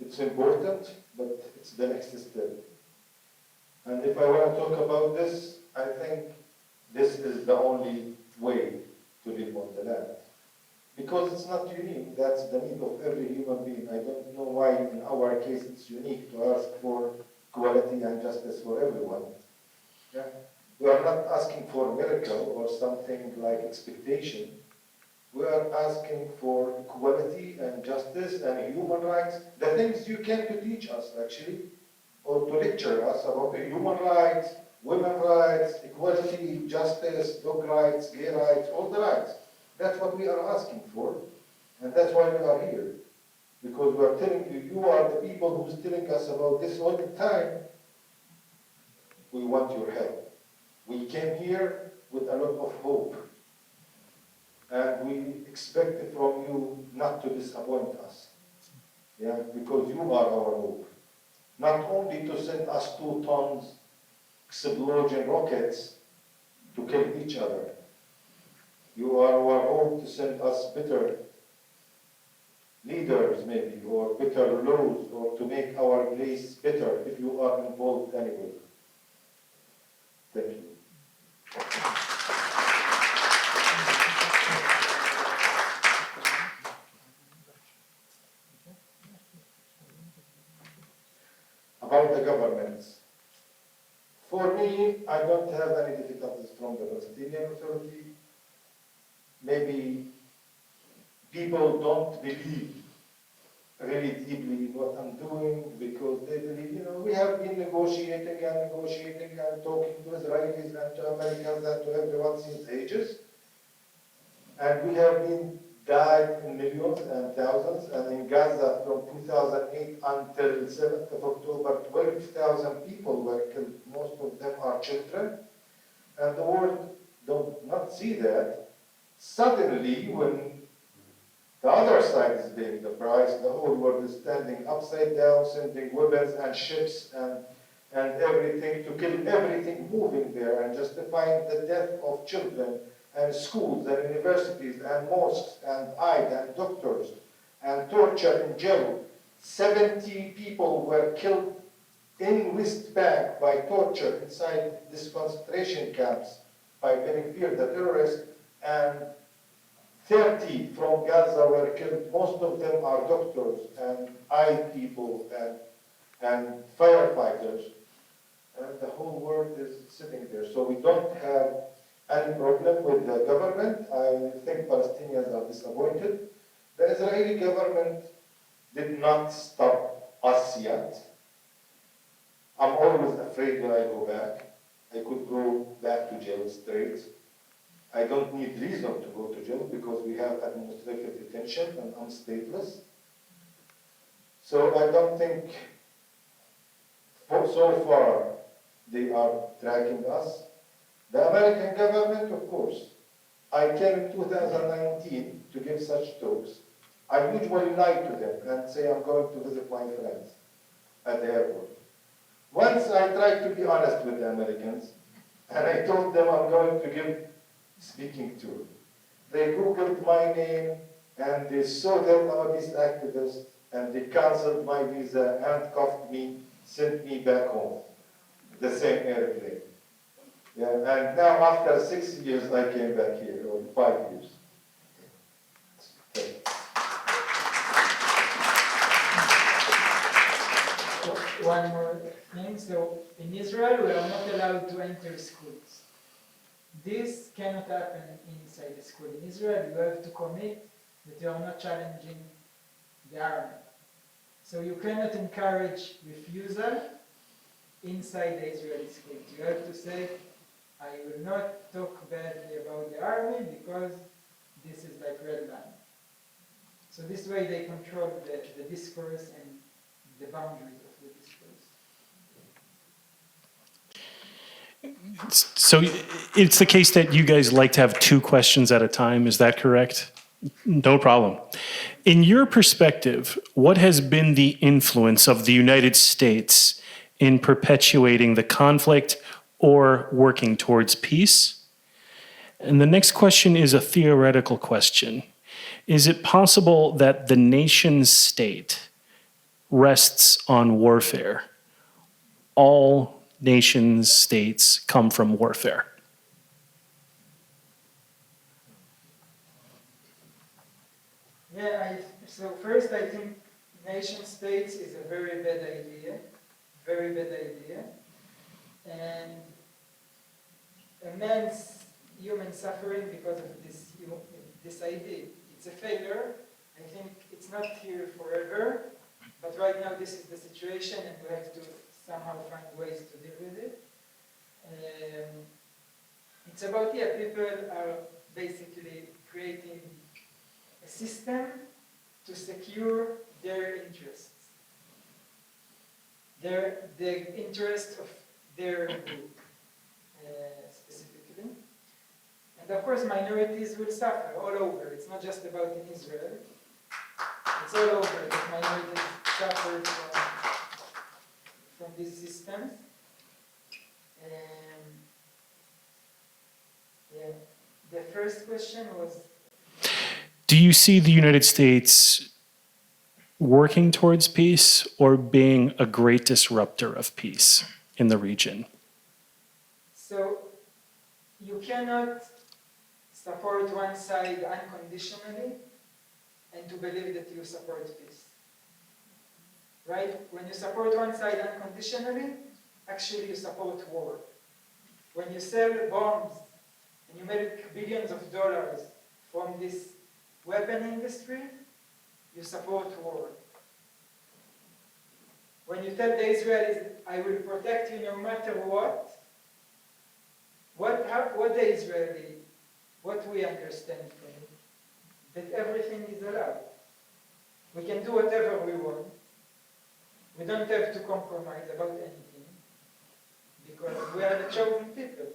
it's important, but it's the next step. And if I want to talk about this, I think this is the only way to live on the land. Because it's not unique, that's the need of every human being. I don't know why in our case it's unique to ask for equality and justice for everyone. Yeah? We are not asking for a miracle or something like expectation. We are asking for equality and justice and human rights, the things you came to teach us actually, or to lecture us about the human rights, women's rights, equality, justice, dog rights, gay rights, all the rights. That's what we are asking for, and that's why we are here. Because we are telling you, you are the people who's telling us about this all the time. We want your help. We came here with a lot of hope. And we expect from you not to disappoint us. Yeah, because you are our hope. Not only to send us 2 tons explosion rockets to kill each other. You are our hope to send us better leaders maybe, or better laws, or to make our place better if you are involved anyway. Thank you. About the governments. For me, I don't have any difficulties from the Palestinian Authority. Maybe people don't believe really deeply in what I'm doing because they believe, we have been negotiating and talking to Israelis and to Americans and to everyone since ages. And we have been died in millions and thousands, and in Gaza from 2008 until 7th of October, 12,000 people were killed. Most of them are children, and the world does not see that. Suddenly, when the other side is paying the price, the whole world is standing upside down, sending weapons and ships and everything to kill everything moving there and justifying the death of children and schools and universities and mosques and Eid and doctors and torture in jail. 70 people were killed in West Bank by torture inside these concentration camps by Ben Gvir, the terrorist, and 30 from Gaza were killed. Most of them are doctors and Eid people and firefighters. And the whole world is sitting there. So we don't have any problem with the government. I think Palestinians are disappointed. The Israeli government did not stop us yet. I'm always afraid when I go back. I could go back to jail straight. I don't need reason to go to jail because we have administrative detention and I'm stateless. So I don't think so far they are tracking us. The American government, of course. I came in 2019 to give such talks. I usually lie to them and say I'm going to visit my friends at the airport. Once I tried to be honest with the Americans, and I told them I'm going to give speaking tour. They Googled my name, and they saw that I'm a peace activist, and they canceled my visa, handcuffed me, sent me back home, the same airplane. Yeah, and now after 6 years, I came back here, or 5 years. Okay. One more thing. So in Israel, we are not allowed to enter schools. This cannot happen inside the school. In Israel, you have to commit that you are not challenging the army. So you cannot encourage refusal inside the Israeli schools. You have to say, I will not talk badly about the army because this is like red line. So this way they control the discourse and the boundaries of the discourse. So it's the case that you guys like to have 2 questions at a time, is that correct? No problem. In your perspective, what has been the influence of the United States in perpetuating the conflict or working towards peace? And the next question is a theoretical question. Is it possible that the nation state rests on warfare? All nation states come from warfare. Yeah, so first I think nation states is a very bad idea, and immense human suffering because of this idea. It's a failure. I think it's not here forever, but right now this is the situation and we have to somehow find ways to deal with it. It's about, people are basically creating a system to secure their interests, the interest of their group specifically. And of course minorities will suffer all over. It's not just about in Israel. It's all over that minorities suffer from these systems. The first question was, Do you see the United States working towards peace or being a great disruptor of peace in the region? so you cannot support one side unconditionally and to believe that you support peace. Right? When you support one side unconditionally, actually you support war. When you sell bombs and you make billions of dollars from this weapon industry, you support war. When you tell the Israelis, I will protect you no matter what the Israeli, what we understand from it, that everything is allowed. We can do whatever we want. We don't have to compromise about anything because we are the chosen people.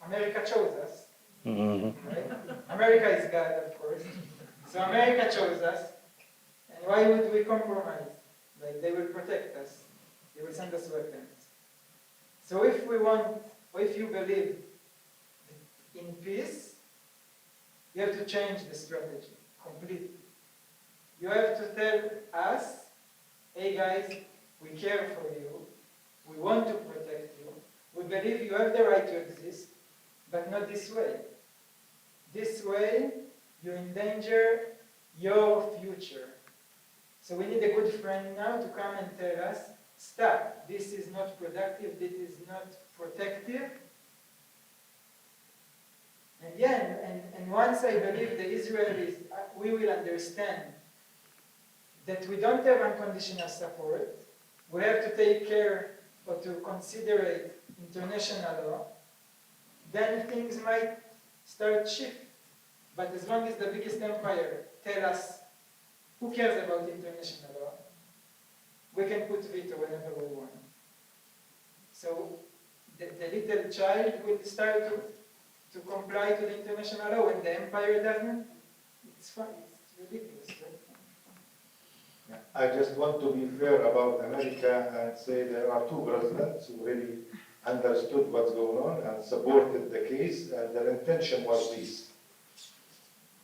America chose us. Right? America is God, of course. So America chose us, and why would we compromise? Like, they will protect us. They will send us weapons. So if we want, or if you believe in peace, you have to change the strategy completely. You have to tell us, hey guys, we care for you, we want to protect you, we believe you have the right to exist, but not this way. This way, you endanger your future. So we need a good friend now to come and tell us, stop, this is not productive, this is not protective. And once I believe the Israelis, we will understand that we don't have unconditional support, we have to take care or to consider international law, then things might start shift. But as long as the biggest empire tell us who cares about international law, we can put veto whenever we want. So the little child will start to comply to the international law when the empire doesn't. It's fine. It's ridiculous. Right? I just want to be fair about America and say there are two presidents who really understood what's going on and supported the case, and their intention was peace.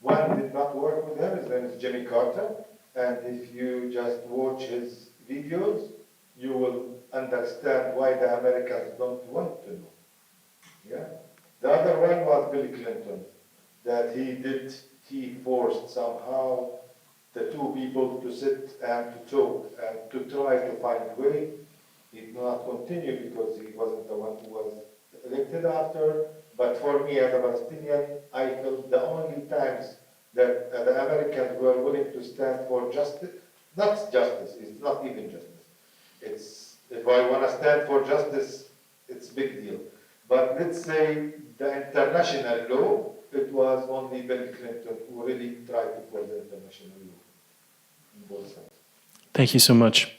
One did not work with him, his name is Jimmy Carter, and if you just watch his videos, you will understand why the Americans don't want to know. Yeah? The other one was Bill Clinton, that he forced somehow the two people to sit and to talk and to try to find a way. He did not continue because he wasn't the one who was elected after. But for me as a Palestinian, I felt the only times that the Americans were willing to stand for justice, not justice, it's not even justice. It's, if I want to stand for justice, it's a big deal. But let's say the international law, it was only Bill Clinton who really tried to follow the international law on both sides. Thank you so much.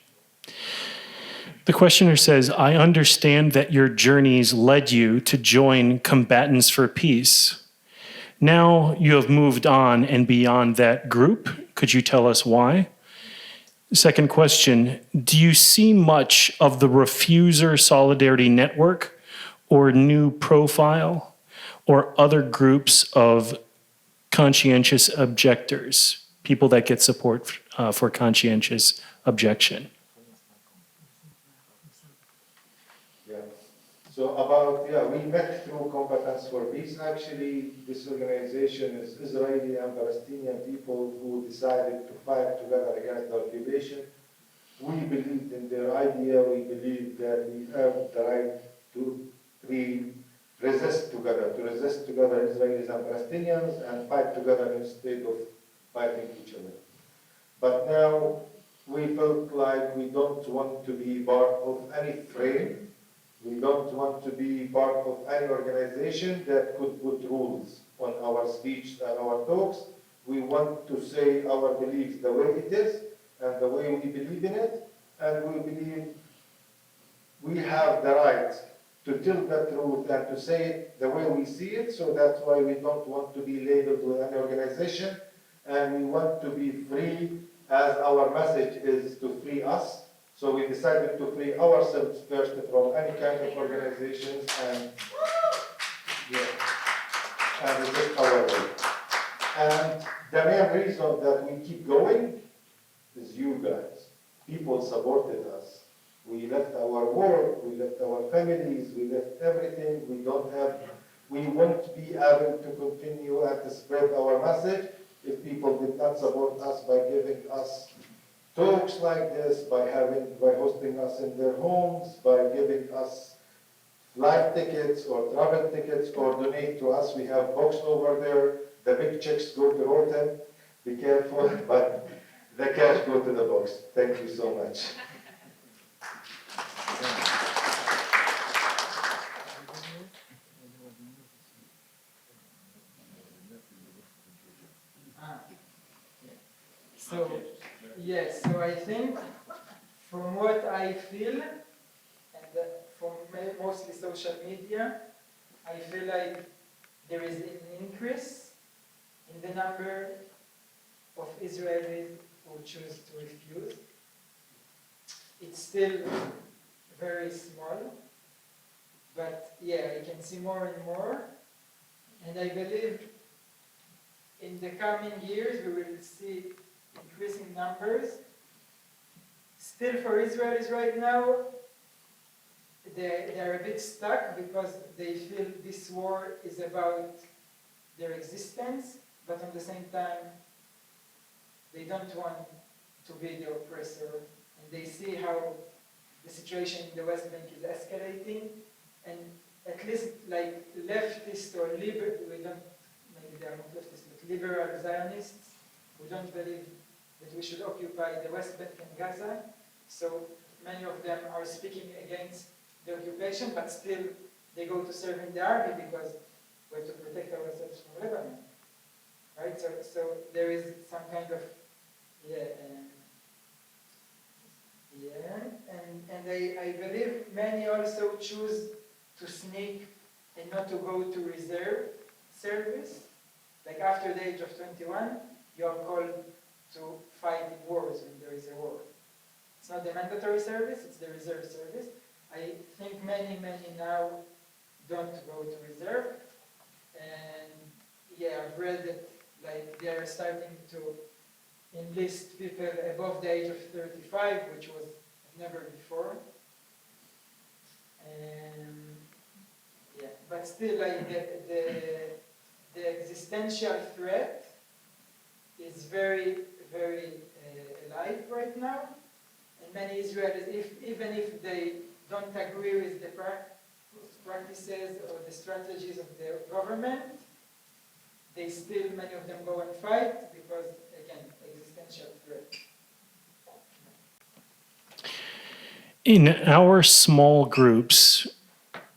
The questioner says, I understand that your journeys led you to join Combatants for Peace. Now you have moved on and beyond that group. Could you tell us why? Second question, do you see much of the Refuser Solidarity Network or new profile or other groups of conscientious objectors, people that get support for conscientious objection. Yeah. So about, we met through Competence for Peace. Actually, this organization is Israeli and Palestinian people who decided to fight together against the occupation. We believed in their idea. We believed that we have the right to resist together Israelis and Palestinians and fight together instead of fighting each other. But now we felt like we don't want to be part of any frame. We don't want to be part of any organization that could put rules on our speech and our talks. We want to say our beliefs the way it is and the way we believe in it, and we believe we have the right to tell the truth and to say it the way we see it, so that's why we don't want to be labeled with any organization, and we want to be free as our message is to free us. So we decided to free ourselves first from any kind of organizations and this is our way. And the main reason that we keep going is you guys. People supported us. We left our work, we left our families, we left everything. We won't be able to continue and to spread our message if people did not support us by giving us talks like this, by hosting us in their homes, by giving us flight tickets or travel tickets or donate to us. We have box over there. The big checks go to Rotem. Be careful, but the cash go to the box. Thank you so much. So, yes, so I think from what I feel, and from mostly social media, I feel like there is an increase in the number of Israelis who choose to refuse. It's still very small, but yeah, I can see more and more, and I believe in the coming years we will see increasing numbers. Still for Israelis right now, they're a bit stuck because they feel this war is about their existence, but at the same time, they don't want to be the oppressor. And they see how the situation in the West Bank is escalating, and at least like leftist or liberal, maybe they are not leftist, but liberal Zionists, who don't believe that we should occupy the West Bank and Gaza. So many of them are speaking against the occupation, but still they go to serve in the army because we have to protect ourselves from Lebanon. Right? So there is some kind of, and I believe many also choose to sneak and not to go to reserve service. Like after the age of 21, you are called to fight in wars when there is a war. It's not the mandatory service, it's the reserve service. I think many now don't go to reserve. And I've read that like they are starting to enlist people above the age of 35, which was never before. But still, like the existential threat is very, very alive right now. And many Israelis, even if they don't agree with the practices or the strategies of the government, many of them go and fight because, again, existential threat. In our small groups,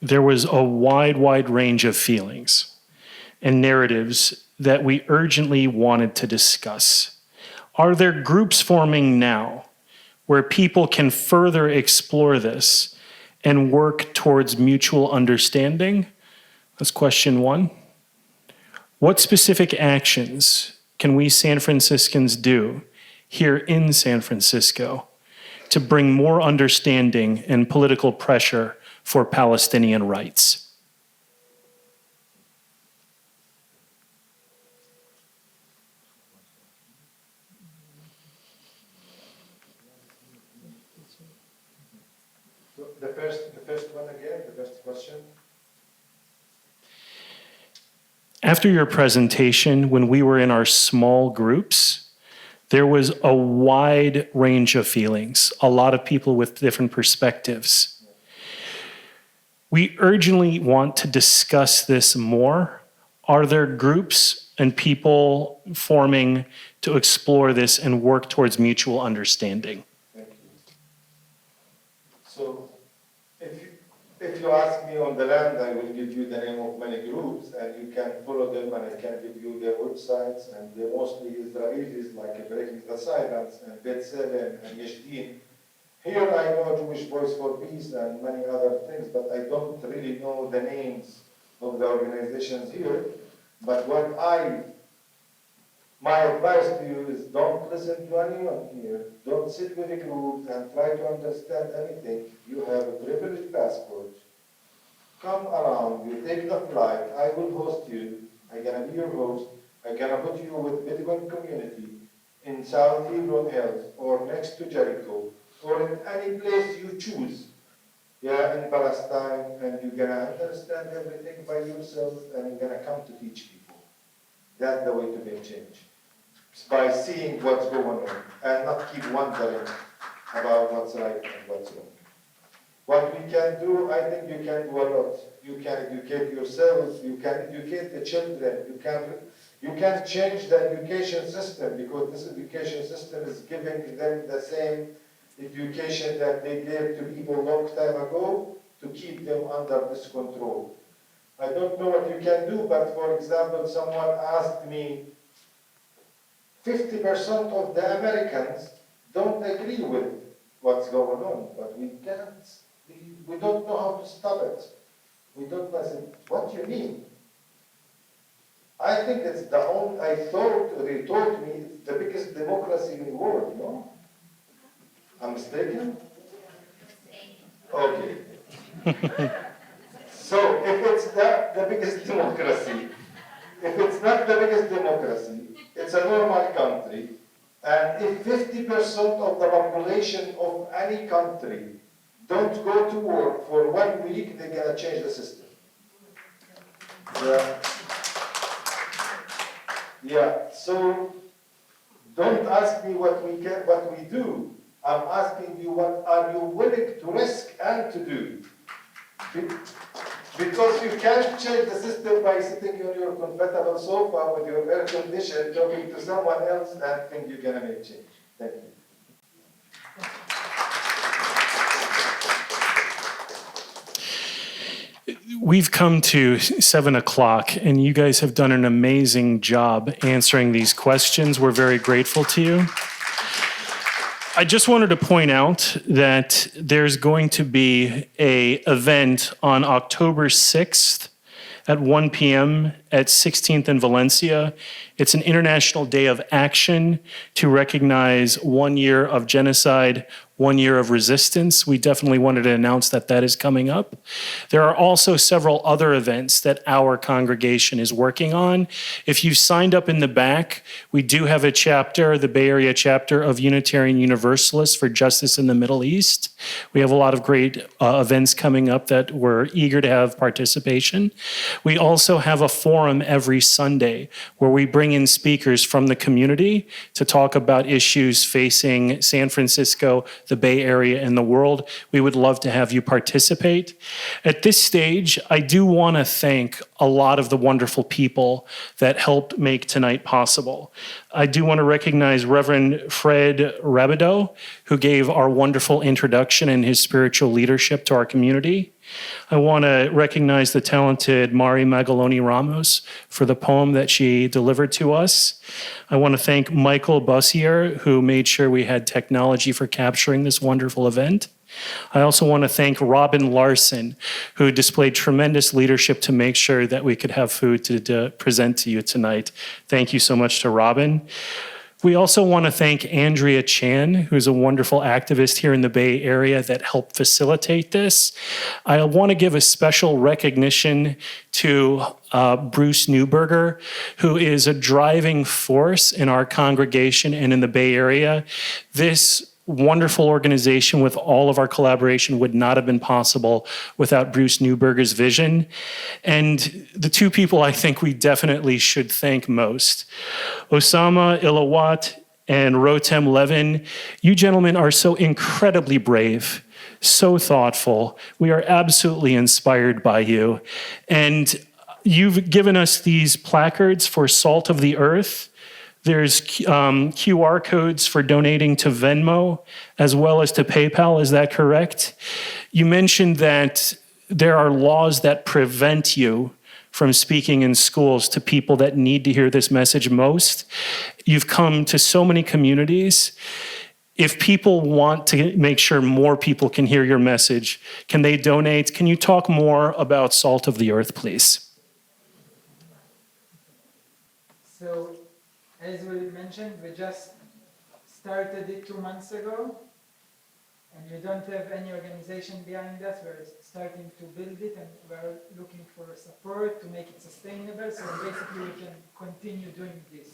there was a wide range of feelings and narratives that we urgently wanted to discuss. Are there groups forming now where people can further explore this and work towards mutual understanding? That's question one. What specific actions can we San Franciscans do here in San Francisco to bring more understanding and political pressure for Palestinian rights? the first one again, the first question. After your presentation, when we were in our small groups, there was a wide range of feelings, a lot of people with different perspectives. We urgently want to discuss this more. Are there groups and people forming to explore this and work towards mutual understanding? Thank you. So, if you ask me on the land, I will give you the name of many groups, and you can follow them, and I can give you their websites, and they're mostly Israelis, like Breaking the Silence, and Bet-Seven, and Yeshdin. Here I know Jewish Voice for Peace and many other things, but I don't really know the names of the organizations here. But my advice to you is don't listen to anyone here. Don't sit with a group and try to understand anything. You have a privileged passport. Come around, you take the flight, I will host you. I'm gonna be your host. I'm gonna put you with Bedouin community in South Hebron Hills or next to Jericho or in any place you choose. Yeah, in Palestine, and you're gonna understand everything by yourself and you're gonna come to teach people. That's the way to make change. It's by seeing what's going on and not keep wondering about what's right and what's wrong. What we can do, I think you can do a lot. You can educate yourselves, you can educate the children, you can change the education system because this education system is giving them the same education that they gave to people long time ago to keep them under this control. I don't know what you can do, but for example, someone asked me, 50% of the Americans don't agree with what's going on, but we don't know how to stop it. We don't know. I said, what do you mean? I think it's they told me it's the biggest democracy in the world, no? I'm mistaken? Okay. So if it's not the biggest democracy, if it's not the biggest democracy, it's a normal country, and if 50% of the population of any country don't go to work for 1 week, they're gonna change the system. Yeah. So don't ask me what we do. I'm asking you, what are you willing to risk and to do? Because you can't change the system by sitting on your comfortable sofa with your air condition, talking to someone else and think you're gonna make change. Thank you. We've come to 7 o'clock, and you guys have done an amazing job answering these questions. We're very grateful to you. I just wanted to point out that there's going to be an event on October 6th at 1 p.m. at 16th in Valencia. It's an International Day of Action to recognize 1 year of genocide, 1 year of resistance. We definitely wanted to announce that that is coming up. There are also several other events that our congregation is working on. If you've signed up in the back, we do have a chapter, the Bay Area chapter of Unitarian Universalists for Justice in the Middle East. We have a lot of great events coming up that we're eager to have participation. We also have a forum every Sunday where we bring in speakers from the community to talk about issues facing San Francisco, the Bay Area, and the world. We would love to have you participate. At this stage, I do want to thank a lot of the wonderful people that helped make tonight possible. I do want to recognize Reverend Fred Rabideau, who gave our wonderful introduction and his spiritual leadership to our community. I want to recognize the talented Mari Magaloni Ramos for the poem that she delivered to us. I want to thank Michael Bussier, who made sure we had technology for capturing this wonderful event. I also want to thank Robin Larson, who displayed tremendous leadership to make sure that we could have food to present to you tonight. Thank you so much to Robin. We also want to thank Andrea Chan, who's a wonderful activist here in the Bay Area that helped facilitate this. I want to give a special recognition to Bruce Newberger, who is a driving force in our congregation and in the Bay Area. This wonderful organization with all of our collaboration would not have been possible without Bruce Newberger's vision. And the two people I think we definitely should thank most, Osama Iliwat and Rotem Levin, you gentlemen are so incredibly brave, so thoughtful. We are absolutely inspired by you. And you've given us these placards for Salt of the Earth. There's QR codes for donating to Venmo as well as to PayPal. Is that correct? You mentioned that there are laws that prevent you from speaking in schools to people that need to hear this message most. You've come to so many communities. If people want to make sure more people can hear your message, can they donate? Can you talk more about Salt of the Earth, please? So, as we mentioned, we just started it 2 months ago, and we don't have any organization behind us. We're starting to build it, and we're looking for support to make it sustainable, so basically we can continue doing this.